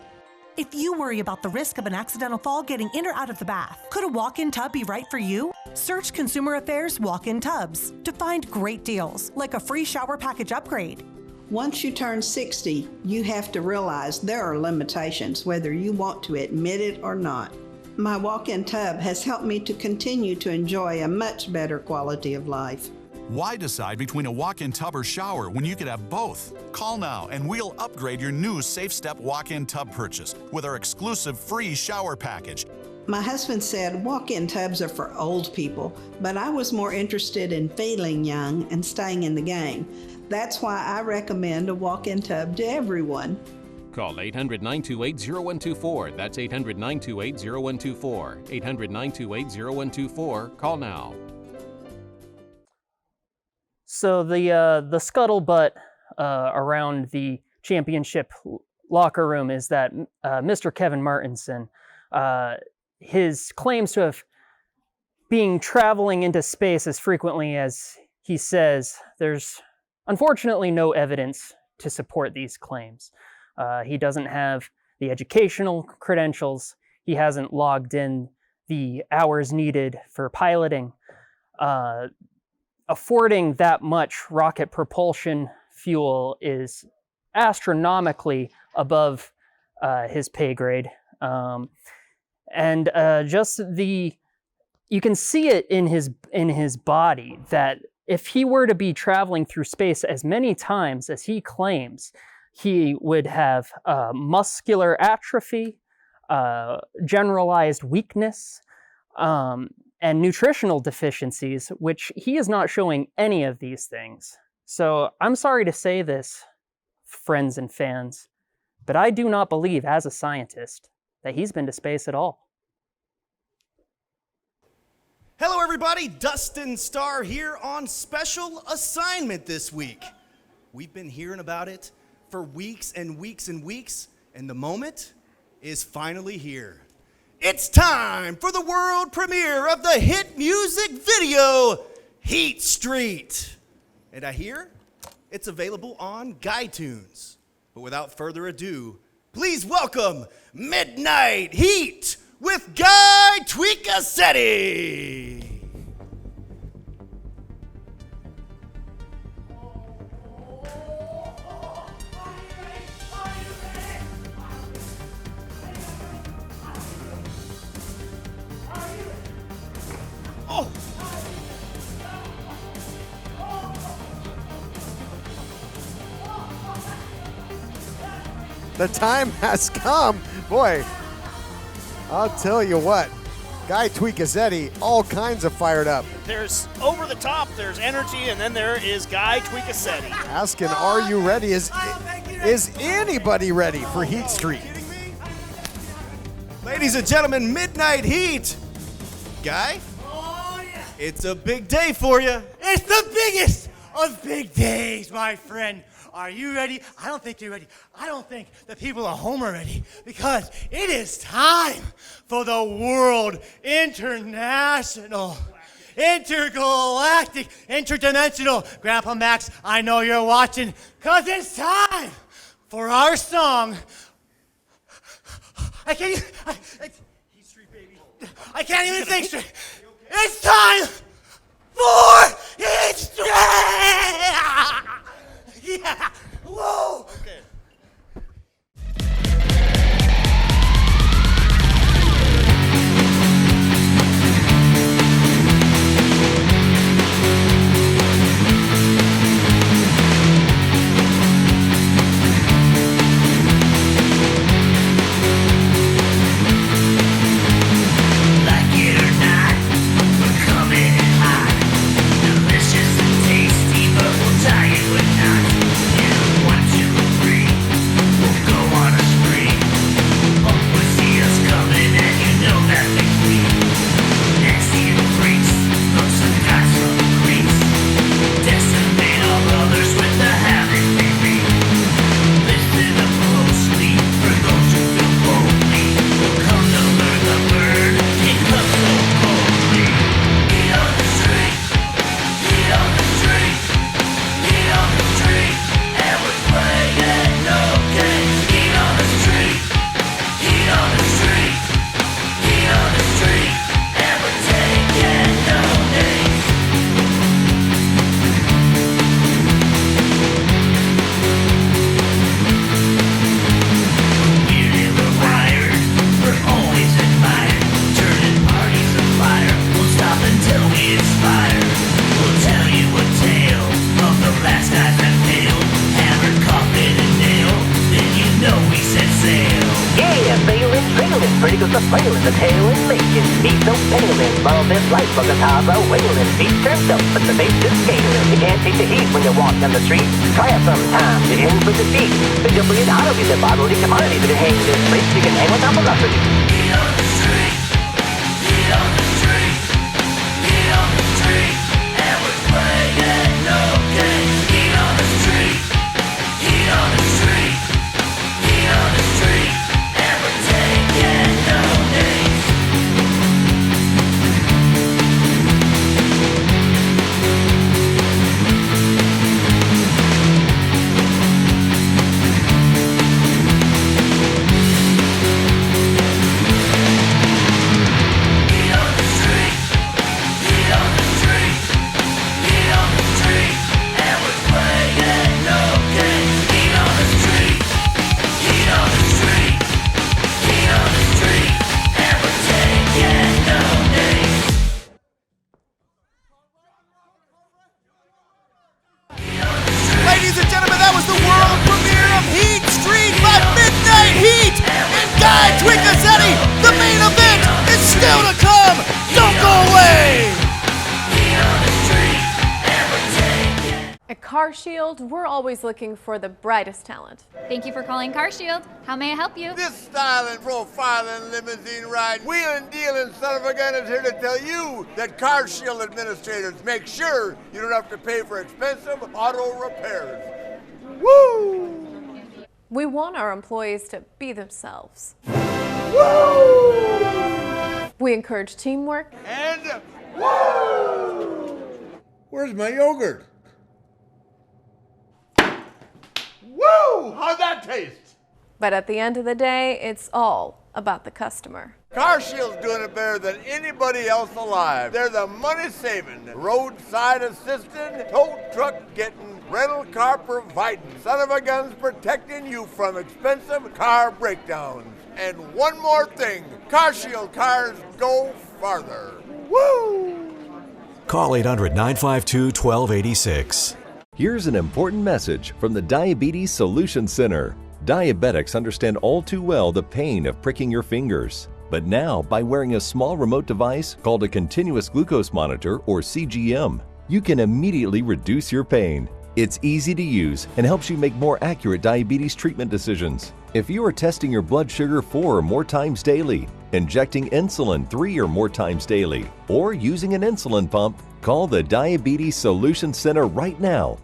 Speaker 8: If you worry about the risk of an accidental fall getting in or out of the bath, could a walk-in tub be right for you? Search Consumer Affairs walk-in tubs to find great deals, like a free shower package upgrade.
Speaker 3: Once you turn 60, you have to realize there are limitations, whether you want to admit it or not. My walk-in tub has helped me to continue to enjoy a much better quality of life.
Speaker 23: Why decide between a walk-in tub or shower when you could have both? Call now and we'll upgrade your new Safe Step walk-in tub purchase with our exclusive free shower package.
Speaker 3: My husband said walk-in tubs are for old people, but I was more interested in feeling young and staying in the game. That's why I recommend a walk-in tub to everyone.
Speaker 1: Call 800-928-0124. That's 800-928-0124. 800-928-0124. Call now.
Speaker 24: So the scuttlebutt around the championship locker room is that Mr. Kevin Martinson, his claims to have being traveling into space as frequently as he says, there's unfortunately no evidence to support these claims. He doesn't have the educational credentials. He hasn't logged in the hours needed for piloting. Affording that much rocket propulsion fuel is astronomically above his pay grade. You can see it in his body that if he were to be traveling through space as many times as he claims, he would have muscular atrophy, generalized weakness, and nutritional deficiencies, which he is not showing any of these things. So I'm sorry to say this, friends and fans, but I do not believe as a scientist that he's been to space at all.
Speaker 5: Hello everybody, Dustin Starr here on special assignment this week. We've been hearing about it for weeks and weeks and weeks, and the moment is finally here. It's time for the world premiere of the hit music video, Heat Street. And I hear it's available on GuyTunes. But without further ado, please welcome Midnight Heat with Guy Tweakassetti.
Speaker 3: Oh!
Speaker 4: The time has come. Boy, I'll tell you what. Guy Tweakassetti, all kinds of fired up.
Speaker 2: There's over the top, there's energy, and then there is Guy Tweakassetti.
Speaker 4: Asking, are you ready? Is anybody ready for Heat Street?
Speaker 5: Ladies and gentlemen, Midnight Heat. Guy? Oh, yeah. It's a big day for you.
Speaker 25: It's the biggest of big days, my friend. Are you ready? I don't think you're ready. I don't think the people at home are ready, because it is time for the World International, Intergalactic, Interdimensional. Grandpa Max, I know you're watching, because it's time for our song. I can't even think straight. It's time for Heat Street! Yeah! Whoa! Okay.
Speaker 9: pretty goes the flail in the tail and making feet no paling. Love is life, but the tires are wailing. Feet turned up, but the face is scaling. You can't take the heat when you walk down the street. Try it sometime, you hang with the feet. The jump in auto is a bodily commodity, but you hang this place, you can hang on top of velocity. Feet on the street, feet on the street, feet on the street, and we're playing no games. Feet on the street, feet on the street, feet on the street, and we're taking no names.
Speaker 10: Ladies and gentlemen, that was the world premiere of Heat Street by Midnight Heat and Guy Twinkasetti. The main event is still to come. Don't go away.
Speaker 11: At CarShield, we're always looking for the brightest talent.
Speaker 12: Thank you for calling CarShield. How may I help you?
Speaker 14: This styling, profiling limousine ride, wheeling, dealing son of a gun is here to tell you that CarShield administrators make sure you don't have to pay for expensive auto repairs. Woo!
Speaker 11: We want our employees to be themselves.
Speaker 14: Woo!
Speaker 11: We encourage teamwork.
Speaker 14: And woo! Where's my yogurt? Woo! How'd that taste?
Speaker 11: But at the end of the day, it's all about the customer.
Speaker 14: CarShield's doing it better than anybody else alive. They're the money-saving, roadside assisting, tow truck getting, rental car providing, son of a guns protecting you from expensive car breakdowns. And one more thing, CarShield cars go farther. Woo!
Speaker 26: Call 800-952-1286.
Speaker 27: Here's an important message from the Diabetes Solution Center. Diabetics understand all too well the pain of pricking your fingers. But now, by wearing a small remote device called a continuous glucose monitor or CGM, you can immediately reduce your pain. It's easy to use and helps you make more accurate diabetes treatment decisions. If you are testing your blood sugar 4 or more times daily, injecting insulin 3 or more times daily, or using an insulin pump, call the Diabetes Solution Center right now.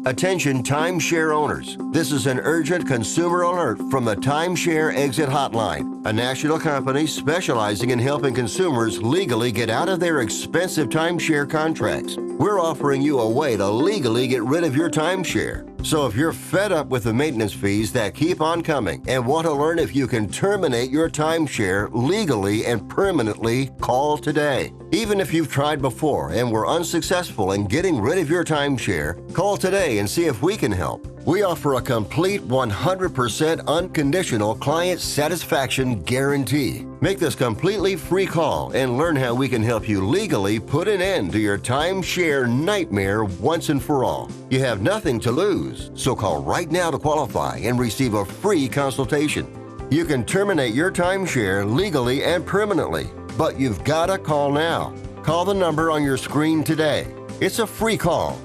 Speaker 28: Attention timeshare owners. This is an urgent consumer alert from the Timeshare Exit Hotline, a national company specializing in helping consumers legally get out of their expensive timeshare contracts. We're offering you a way to legally get rid of your timeshare. So if you're fed up with the maintenance fees that keep on coming and want to learn if you can terminate your timeshare legally and permanently, call today. Even if you've tried before and were unsuccessful in getting rid of your timeshare, call today and see if we can help. We offer a complete 100% unconditional client satisfaction guarantee. Make this completely free call and learn how we can help you legally put an end to your timeshare nightmare once and for all. You have nothing to lose, so call right now to qualify and receive a free consultation. You can terminate your timeshare legally and permanently, but you've got to call now. Call the number on your screen today. It's a free call.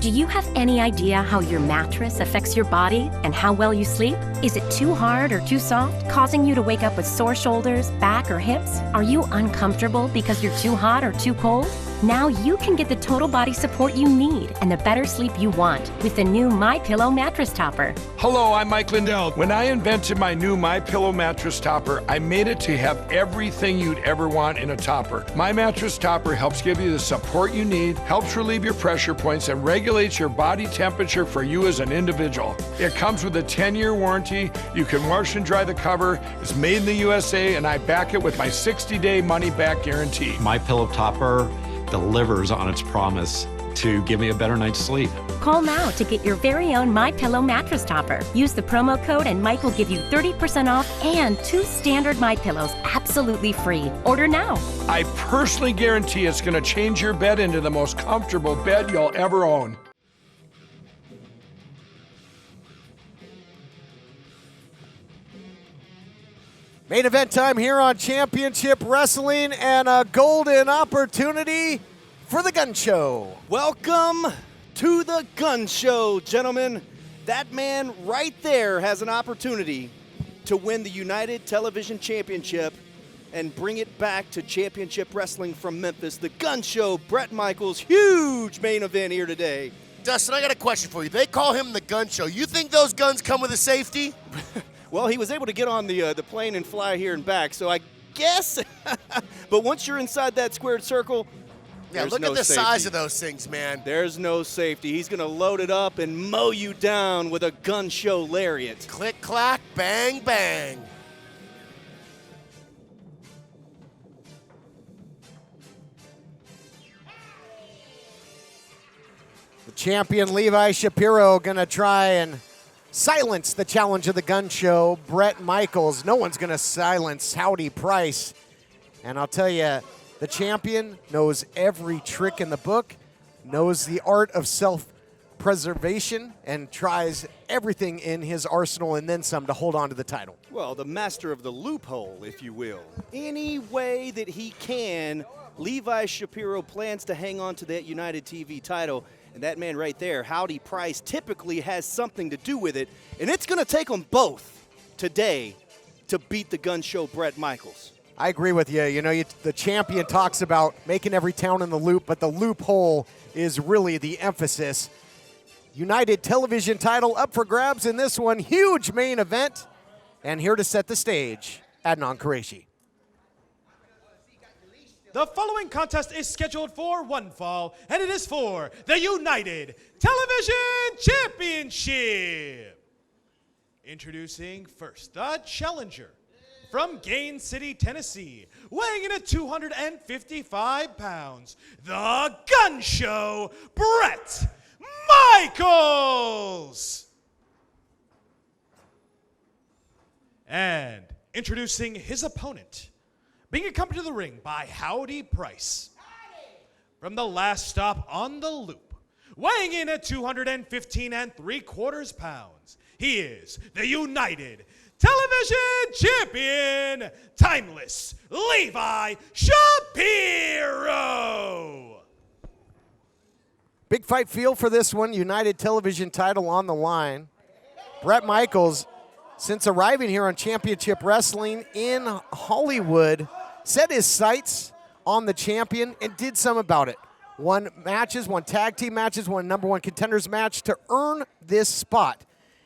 Speaker 29: Do you have any idea how your mattress affects your body and how well you sleep? Is it too hard or too soft, causing you to wake up with sore shoulders, back, or hips? Are you uncomfortable because you're too hot or too cold? Now you can get the total body support you need and the better sleep you want with the new MyPillow mattress topper.
Speaker 30: Hello, I'm Mike Lindell. When I invented my new MyPillow mattress topper, I made it to have everything you'd ever want in a topper. My mattress topper helps give you the support you need, helps relieve your pressure points, and regulates your body temperature for you as an individual. It comes with a 10-year warranty. You can wash and dry the cover. It's made in the USA, and I back it with my 60-day money-back guarantee.
Speaker 31: MyPillow topper delivers on its promise to give me a better night's sleep.
Speaker 29: Call now to get your very own MyPillow mattress topper. Use the promo code and Mike will give you 30% off and 2 standard MyPillows absolutely free. Order now.
Speaker 30: I personally guarantee it's going to change your bed into the most comfortable bed you'll ever own.
Speaker 4: Main event time here on Championship Wrestling, and a golden opportunity for the gun show.
Speaker 5: Welcome to the gun show, gentlemen. That man right there has an opportunity to win the United Television Championship and bring it back to Championship Wrestling from Memphis. The gun show, Bret Michaels, huge main event here today.
Speaker 10: Dustin, I got a question for you. They call him the gun show. You think those guns come with a safety?
Speaker 5: Well, he was able to get on the plane and fly here and back, so I guess. But once you're inside that squared circle,
Speaker 10: yeah,
Speaker 5: there's
Speaker 10: look
Speaker 5: no
Speaker 10: at the
Speaker 5: safety.
Speaker 10: size of those things, man.
Speaker 5: There's no safety. He's going to load it up and mow you down with a gun show lariat.
Speaker 10: Click, clack, bang, bang.
Speaker 4: The champion Levi Shapiro going to try and silence the challenge of the gun show, Bret Michaels. No one's going to silence Howdy Price. And I'll tell you, the champion knows every trick in the book, knows the art of self-preservation, and tries everything in his arsenal and then some to hold on to the title.
Speaker 5: Well, the master of the loophole, if you will. Any way that he can, Levi Shapiro plans to hang on to that United TV title. And that man right there, Howdy Price, typically has something to do with it. And it's going to take them both today to beat the gun show Bret Michaels.
Speaker 4: I agree with you. You know, the champion talks about making every town in the loop, but the loophole is really the emphasis. United Television title up for grabs in this one. Huge main event. And here to set the stage, Adnan Qureshi.
Speaker 6: The following contest is scheduled for one fall, and it is for the United Television Championship. Introducing first, the challenger from Gain City, Tennessee, weighing in at 255 pounds, the gun show, Bret Michaels. And introducing his opponent, being accompanied to the ring by Howdy Price. From the last stop on the loop, weighing in at 215 3/4 pounds, he is the United Television Champion, Timeless Levi Shapiro.
Speaker 4: Big fight feel for this one. United Television title on the line. Bret Michaels, since arriving here on Championship Wrestling in Hollywood, set his sights on the champion and did some about it. Won matches, won tag team matches, won #1 contenders match to earn this spot.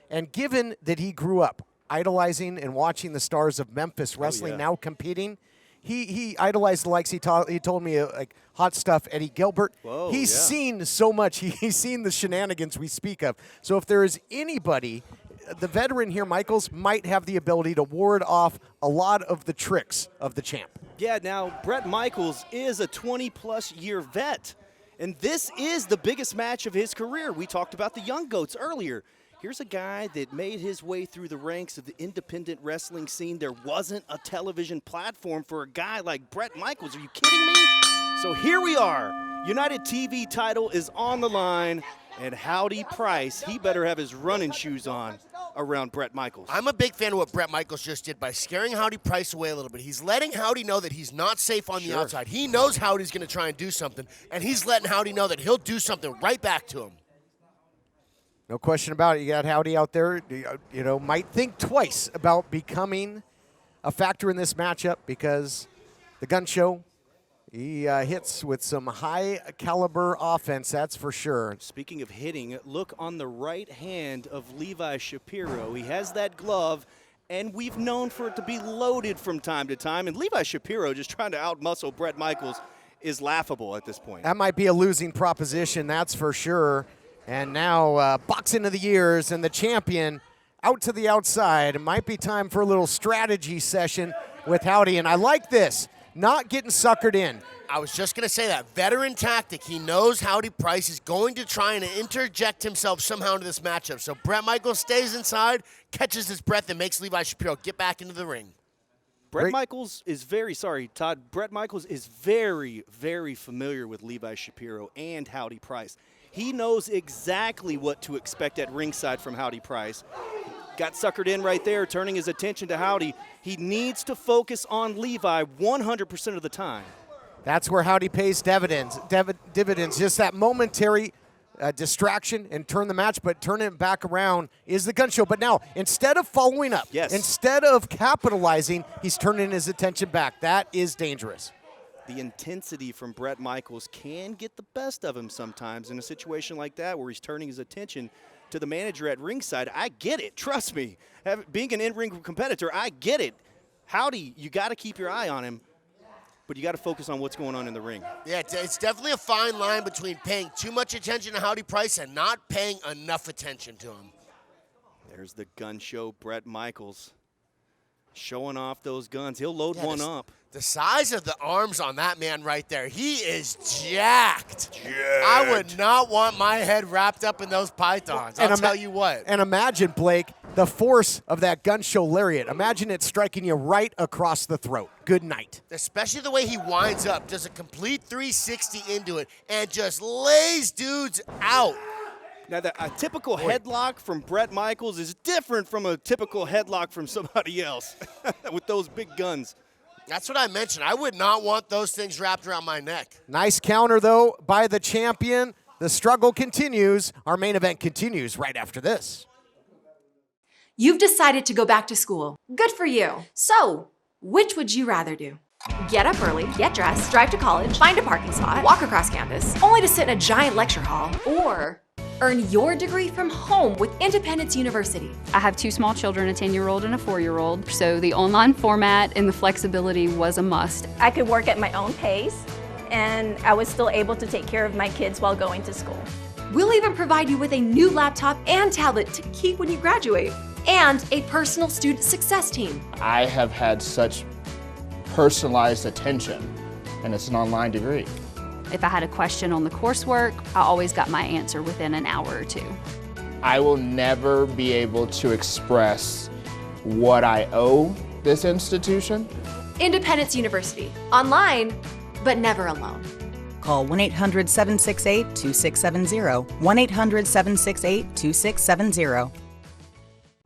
Speaker 4: And given that he grew up idolizing and watching the stars of Memphis wrestling, now competing, he idolized the likes. He told me like Hot Stuff Eddie Gilbert.
Speaker 5: Whoa,
Speaker 4: he's seen so much. He's seen the shenanigans we speak of. So if there is anybody, the veteran here, Michaels, might have the ability to ward off a lot of the tricks of the champ.
Speaker 5: Yeah, now Bret Michaels is a 20-plus year vet, and this is the biggest match of his career. We talked about the Young Goats earlier. Here's a guy that made his way through the ranks of the independent wrestling scene. There wasn't a television platform for a guy like Bret Michaels. Are you kidding me? So here we are. United TV title is on the line, and Howdy Price, he better have his running shoes on around Bret Michaels.
Speaker 10: I'm a big fan of what Bret Michaels just did by scaring Howdy Price away a little bit. He's letting Howdy know that he's not safe on the outside. He knows Howdy's going to try and do something, and he's letting Howdy know that he'll do something right back to him.
Speaker 4: No question about it. You got Howdy out there, you know, might think twice about becoming a factor in this matchup because the gun show, he hits with some high caliber offense, that's for sure.
Speaker 5: Speaking of hitting, look on the right hand of Levi Shapiro. He has that glove, and we've known for it to be loaded from time to time. And Levi Shapiro just trying to outmuscle Bret Michaels is laughable at this point.
Speaker 4: That might be a losing proposition, that's for sure. And now boxing of the years and the champion out to the outside. It might be time for a little strategy session with Howdy. And I like this, not getting suckered in.
Speaker 10: I was just going to say that. Veteran tactic. He knows Howdy Price is going to try and interject himself somehow into this matchup. So Bret Michaels stays inside, catches his breath, and makes Levi Shapiro get back into the ring.
Speaker 5: Bret Michaels is Bret Michaels is very, very familiar with Levi Shapiro and Howdy Price. He knows exactly what to expect at ringside from Howdy Price. Got suckered in right there, turning his attention to Howdy. He needs to focus on Levi 100% of the time.
Speaker 4: That's where Howdy pays dividends. Just that momentary distraction and turn the match, but turn it back around is the gun show. But now, instead of following up, instead of capitalizing, he's turning his attention back. That is dangerous.
Speaker 5: The intensity from Bret Michaels can get the best of him sometimes in a situation like that where he's turning his attention to the manager at ringside. I get it. Trust me. Being an in-ring competitor, I get it. Howdy, you got to keep your eye on him, but you got to focus on what's going on in the ring.
Speaker 10: Yeah, it's definitely a fine line between paying too much attention to Howdy Price and not paying enough attention to him.
Speaker 5: There's the gun show, Bret Michaels. Showing off those guns. He'll load one up.
Speaker 10: The size of the arms on that man right there, he is jacked. I would not want my head wrapped up in those pythons. I'll tell you what.
Speaker 4: And imagine, Blake, the force of that gun show lariat. Imagine it striking you right across the throat. Good night.
Speaker 10: Especially the way he winds up, does a complete 360 into it, and just lays dudes out.
Speaker 5: Now, a typical headlock from Bret Michaels is different from a typical headlock from somebody else with those big guns.
Speaker 10: That's what I mentioned. I would not want those things wrapped around my neck.
Speaker 4: Nice counter, though, by the champion. The struggle continues. Our main event continues right after this.
Speaker 7: You've decided to go back to school. Good for you. So, which would you rather do? Get up early, get dressed, drive to college, find a parking spot, walk across campus, only to sit in a giant lecture hall, or earn your degree from home with Independence University.
Speaker 13: I have 2 small children, a 10-year-old and a 4-year-old, so the online format and the flexibility was a must.
Speaker 15: I could work at my own pace, and I was still able to take care of my kids while going to school.
Speaker 7: We'll even provide you with a new laptop and tablet to keep when you graduate, and a personal student success team.
Speaker 16: I have had such personalized attention, and it's an online degree.
Speaker 13: If I had a question on the coursework, I always got my answer within an hour or 2.
Speaker 16: I will never be able to express what I owe this institution.
Speaker 7: Independence University. Online, but never alone.
Speaker 17: Call 1-800-768-2670. 1-800-768-2670.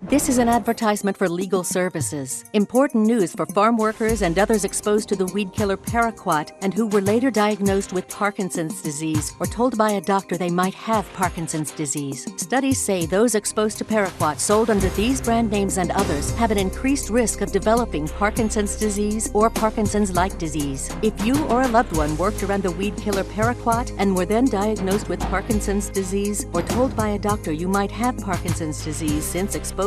Speaker 29: This is an advertisement for legal services. Important news for farm workers and others exposed to the weed killer PARAQUAT and who were later diagnosed with Parkinson's disease or told by a doctor they might have Parkinson's disease. Studies say those exposed to PARAQUAT sold under these brand names and others have an increased risk of developing Parkinson's disease or Parkinson's-like disease. If you or a loved one worked around the weed killer PARAQUAT and were then diagnosed with Parkinson's disease or told by a doctor you might have Parkinson's disease since exposure,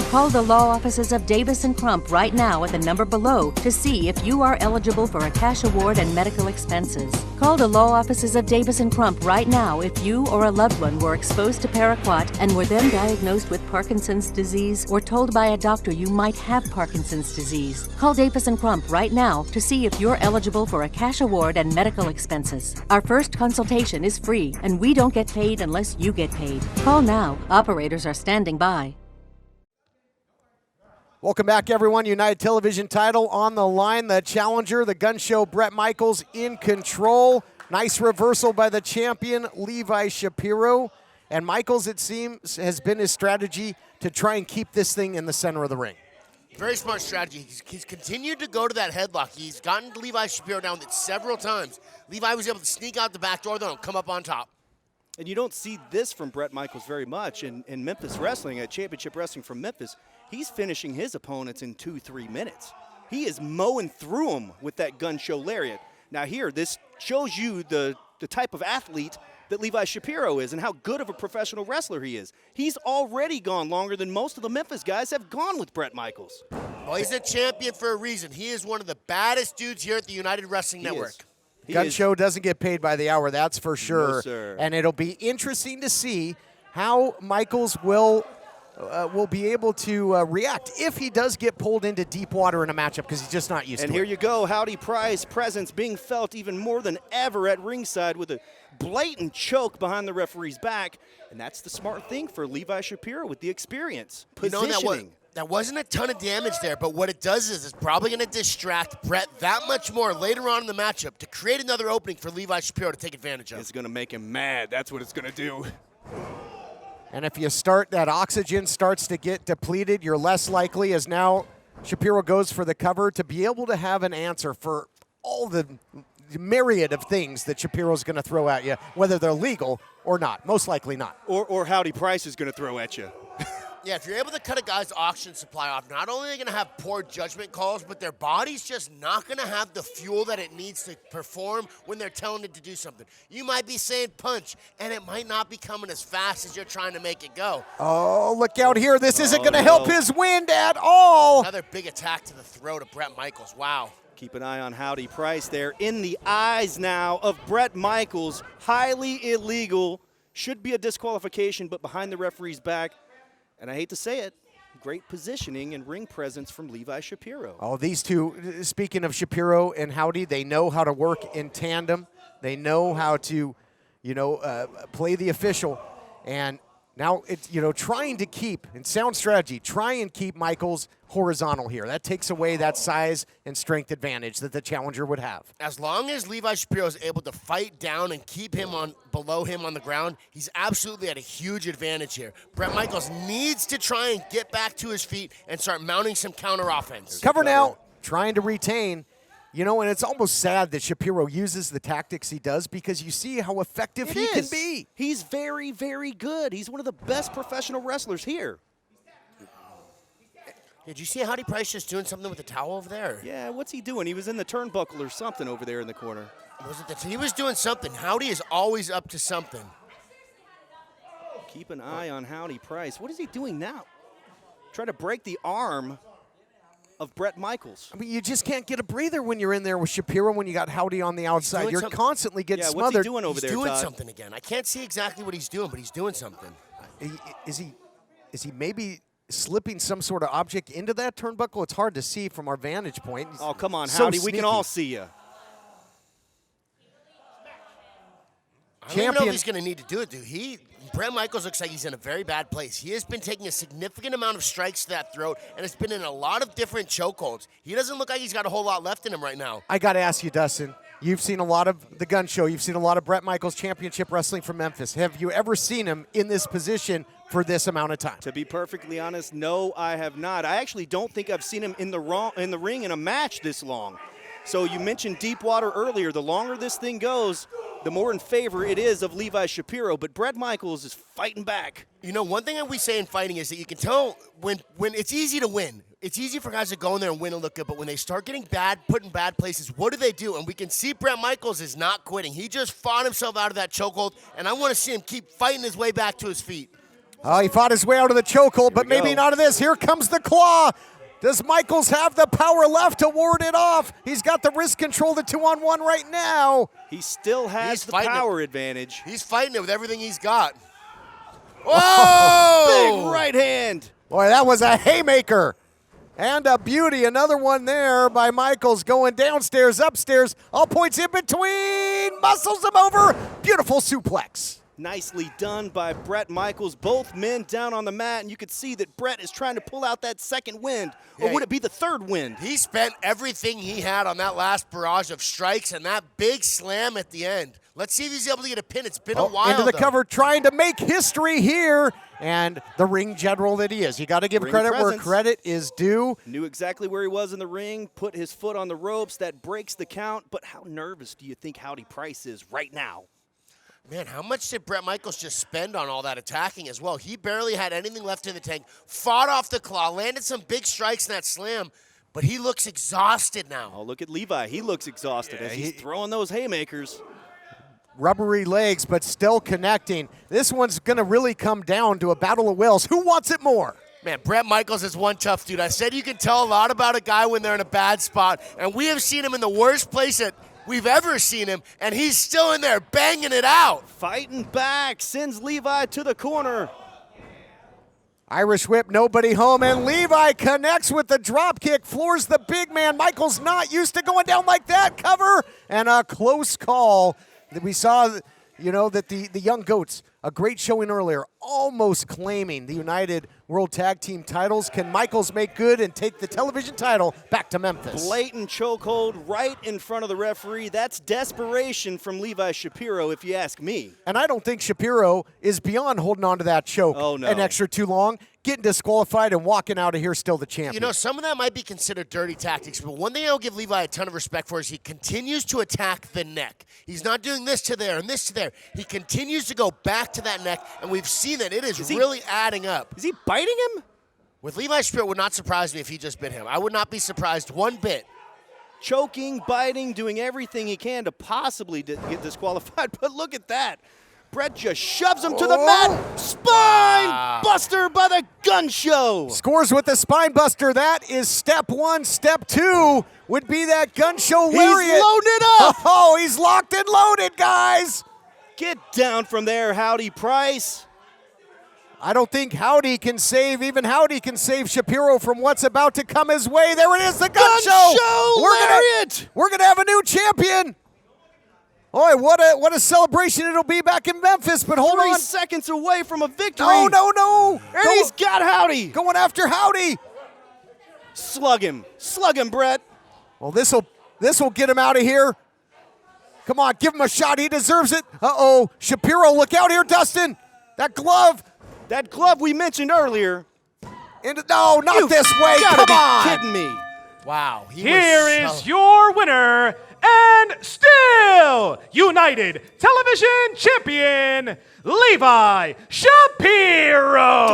Speaker 29: call the law offices of Davis & Crump right now at the number below to see if you are eligible for a cash award and medical expenses. Call the law offices of Davis & Crump right now if you or a loved one were exposed to PARAQUAT and were then diagnosed with Parkinson's disease or told by a doctor you might have Parkinson's disease. Call Davis & Crump right now to see if you're eligible for a cash award and medical expenses. Our first consultation is free, and we don't get paid unless you get paid. Call now. Operators are standing by.
Speaker 4: Welcome back, everyone. United Television title on the line. The challenger, the gun show, Bret Michaels in control. Nice reversal by the champion, Levi Shapiro. And Michaels, it seems, has been his strategy to try and keep this thing in the center of the ring.
Speaker 10: Very smart strategy. He's continued to go to that headlock. He's gotten Levi Shapiro down with it several times. Levi was able to sneak out the back door, though, and come up on top.
Speaker 5: And you don't see this from Bret Michaels very much in Memphis Wrestling, at Championship Wrestling from Memphis. He's finishing his opponents in 2-3 minutes. He is mowing through them with that gun show lariat. Now here, this shows you the type of athlete that Levi Shapiro is and how good of a professional wrestler he is. He's already gone longer than most of the Memphis guys have gone with Bret Michaels.
Speaker 10: Well, he's a champion for a reason. He is one of the baddest dudes here at the United Wrestling Network.
Speaker 4: Gun show doesn't get paid by the hour, that's for sure.
Speaker 5: No, sir.
Speaker 4: And it'll be interesting to see how Michaels will be able to react if he does get pulled into deep water in a matchup, because he's just not used to it.
Speaker 5: And here you go, Howdy Price presence being felt even more than ever at ringside with a blatant choke behind the referee's back. And that's the smart thing for Levi Shapiro with the experience. Positioning.
Speaker 10: That wasn't a ton of damage there, but what it does is it's probably going to distract Bret that much more later on in the matchup to create another opening for Levi Shapiro to take advantage of.
Speaker 5: It's going to make him mad. That's what it's going to do.
Speaker 4: And if you start, that oxygen starts to get depleted, you're less likely, as now Shapiro goes for the cover, to be able to have an answer for all the myriad of things that Shapiro's going to throw at you, whether they're legal or not. Most likely not.
Speaker 5: Or Howdy Price is going to throw at you.
Speaker 10: Yeah, if you're able to cut a guy's oxygen supply off, not only are they going to have poor judgment calls, but their body's just not going to have the fuel that it needs to perform when they're telling it to do something. You might be saying punch, and it might not be coming as fast as you're trying to make it go.
Speaker 4: Oh, look out here. This isn't going to help his wind at all.
Speaker 10: Another big attack to the throat of Bret Michaels. Wow.
Speaker 5: Keep an eye on Howdy Price there. In the eyes now of Bret Michaels. Highly illegal. Should be a disqualification, but behind the referee's back. And I hate to say it, great positioning and ring presence from Levi Shapiro.
Speaker 4: Oh, these two, speaking of Shapiro and Howdy, they know how to work in tandem. They know how to, play the official. And now it's, trying to keep, in sound strategy, try and keep Michaels horizontal here. That takes away that size and strength advantage that the challenger would have.
Speaker 10: As long as Levi Shapiro is able to fight down and keep him below him on the ground, he's absolutely at a huge advantage here. Bret Michaels needs to try and get back to his feet and start mounting some counter offense.
Speaker 4: Cover now, trying to retain. And it's almost sad that Shapiro uses the tactics he does, because you see how effective he can be.
Speaker 5: He's very, very good. He's one of the best professional wrestlers here.
Speaker 10: Did you see Howdy Price just doing something with the towel over there?
Speaker 5: Yeah, what's he doing? He was in the turnbuckle or something over there in the corner.
Speaker 10: He was doing something. Howdy is always up to something.
Speaker 5: Keep an eye on Howdy Price. What is he doing now? Try to break the arm of Bret Michaels.
Speaker 4: I mean, you just can't get a breather when you're in there with Shapiro when you got Howdy on the outside. You're constantly getting smothered.
Speaker 5: What's he doing over there,
Speaker 10: He's doing
Speaker 5: Todd?
Speaker 10: something again. I can't see exactly what he's doing, but he's doing something.
Speaker 4: Is he maybe slipping some sort of object into that turnbuckle? It's hard to see from our vantage point.
Speaker 5: Oh, come on,
Speaker 4: so
Speaker 5: Howdy. We
Speaker 4: sneaky.
Speaker 5: can all see you.
Speaker 10: I don't even know if he's going to need to do it, dude. Bret Michaels looks like he's in a very bad place. He has been taking a significant amount of strikes to that throat, and it's been in a lot of different chokeholds. He doesn't look like he's got a whole lot left in him right now.
Speaker 4: I got to ask you, Dustin. You've seen a lot of the Gun Show. You've seen a lot of Bret Michaels championship wrestling from Memphis. Have you ever seen him in this position for this amount of time?
Speaker 5: To be perfectly honest, no, I have not. I actually don't think I've seen him in the ring in a match this long. So you mentioned Deepwater earlier. The longer this thing goes, the more in favor it is of Levi Shapiro. But Bret Michaels is fighting back.
Speaker 10: One thing that we say in fighting is that you can tell when it's easy to win. It's easy for guys to go in there and win and look good, but when they start getting put in bad places, what do? And we can see Bret Michaels is not quitting. He just fought himself out of that chokehold, and I want to see him keep fighting his way back to his feet.
Speaker 4: Oh, he fought his way out of the chokehold, but maybe not of this. Here comes the claw. Does Michaels have the power left to ward it off? He's got the wrist control, the 2-on-1 right now.
Speaker 5: He still has the power advantage.
Speaker 10: He's fighting it with everything he's got. Whoa!
Speaker 5: Big right hand.
Speaker 4: Boy, that was a haymaker. And a beauty. Another one there by Michaels going downstairs, upstairs. All points in between. Muscles him over. Beautiful suplex.
Speaker 5: Nicely done by Bret Michaels. Both men down on the mat, and you could see that Bret is trying to pull out that second wind. Or would it be the third wind?
Speaker 10: He spent everything he had on that last barrage of strikes and that big slam at the end. Let's see if he's able to get a pin. It's been a while,
Speaker 4: into the
Speaker 10: though.
Speaker 4: cover, trying to make history here. And the ring general that he is. You got to give credit where credit is due.
Speaker 5: Knew exactly where he was in the ring, put his foot on the ropes. That breaks the count. But how nervous do you think Howdy Price is right now?
Speaker 10: Man, how much did Bret Michaels just spend on all that attacking as well? He barely had anything left in the tank, fought off the claw, landed some big strikes in that slam, but he looks exhausted now.
Speaker 5: Oh, look at Levi. He looks exhausted as he's throwing those haymakers.
Speaker 4: Rubbery legs, but still connecting. This one's going to really come down to a battle of wills. Who wants it more?
Speaker 10: Man, Bret Michaels is one tough dude. I said you can tell a lot about a guy when they're in a bad spot, and we have seen him in the worst place that we've ever seen him, and he's still in there banging it out.
Speaker 5: Fighting back, sends Levi to the corner.
Speaker 4: Irish whip, nobody home, and Levi connects with the drop kick, floors the big man. Michaels not used to going down like that. Cover, and a close call. We saw, that the Young Goats, a great showing earlier, almost claiming the United World Tag Team titles. Can Michaels make good and take the television title back to Memphis?
Speaker 5: Blatant chokehold right in front of the referee. That's desperation from Levi Shapiro, if you ask me.
Speaker 4: And I don't think Shapiro is beyond holding on to that choke an extra too long, getting disqualified and walking out of here still the champion.
Speaker 1: You know, some of that might be considered dirty tactics, but one thing I'll give Levi a ton of respect for is he continues to attack the neck. He's not doing this to there and this to there. He continues to go back to that neck, and we've seen that it is really adding up.
Speaker 5: Is he biting him?
Speaker 1: With Levi Shapiro, it would not surprise me if he just bit him. I would not be surprised one bit.
Speaker 5: Choking, biting, doing everything he can to possibly get disqualified, but look at that. Brett just shoves him to the mat. Spine buster by the Gun Show.
Speaker 4: Scores with the spine buster. That is step one. Step two would be that Gun Show lariat.
Speaker 5: He's loaded up.
Speaker 4: Oh, he's locked and loaded, guys.
Speaker 5: Get down from there, Howdy Price.
Speaker 4: I don't think Howdy can save, even Howdy can save Shapiro from what's about to come his way. There it is, the Gun Show. We're gonna have a new champion. Boy, what a celebration it'll be back in Memphis, but hold on.
Speaker 5: 3 seconds away from a victory.
Speaker 4: No.
Speaker 5: And he's got Howdy.
Speaker 4: Going after Howdy.
Speaker 5: Slug him, Brett.
Speaker 4: Well, this'll get him out of here. Come on, give him a shot, he deserves it. Uh-oh, Shapiro, look out here, Dustin. That glove
Speaker 5: we mentioned earlier.
Speaker 4: No, not this way, come on.
Speaker 5: Kidding me.
Speaker 1: Wow.
Speaker 6: Here is your winner, and still United Television Champion, Levi Shapiro.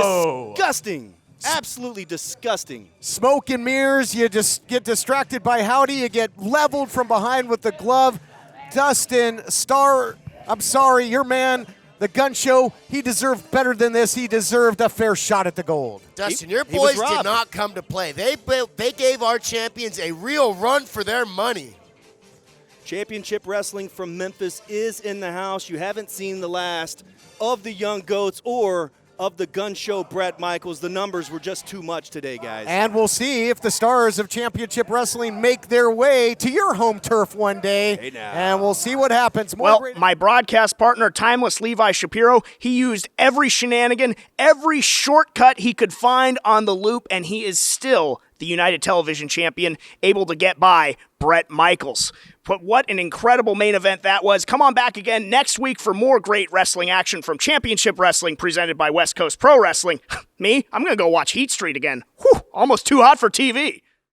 Speaker 5: Disgusting. Absolutely disgusting.
Speaker 4: Smoke and mirrors, you just get distracted by Howdy, you get leveled from behind with the glove. Dustin, I'm sorry, your man, the Gun Show, he deserved better than this. He deserved a fair shot at the gold.
Speaker 1: Dustin, your boys did not come to play. They gave our champions a real run for their money.
Speaker 5: Championship Wrestling from Memphis is in the house. You haven't seen the last of the Young Goats or of the Gun Show Brett Michaels. The numbers were just too much today, guys.
Speaker 4: And we'll see if the stars of Championship Wrestling make their way to your home turf one day.
Speaker 5: Hey now.
Speaker 4: And we'll see what happens.
Speaker 2: My broadcast partner, Timeless Levi Shapiro, he used every shenanigan, every shortcut he could find on the loop, and he is still the United Television Champion, able to get by Brett Michaels. But what an incredible main event that was. Come on back again next week for more great wrestling action from Championship Wrestling presented by West Coast Pro Wrestling. Me? I'm going to go watch Heat Street again. Whew, almost too hot for TV.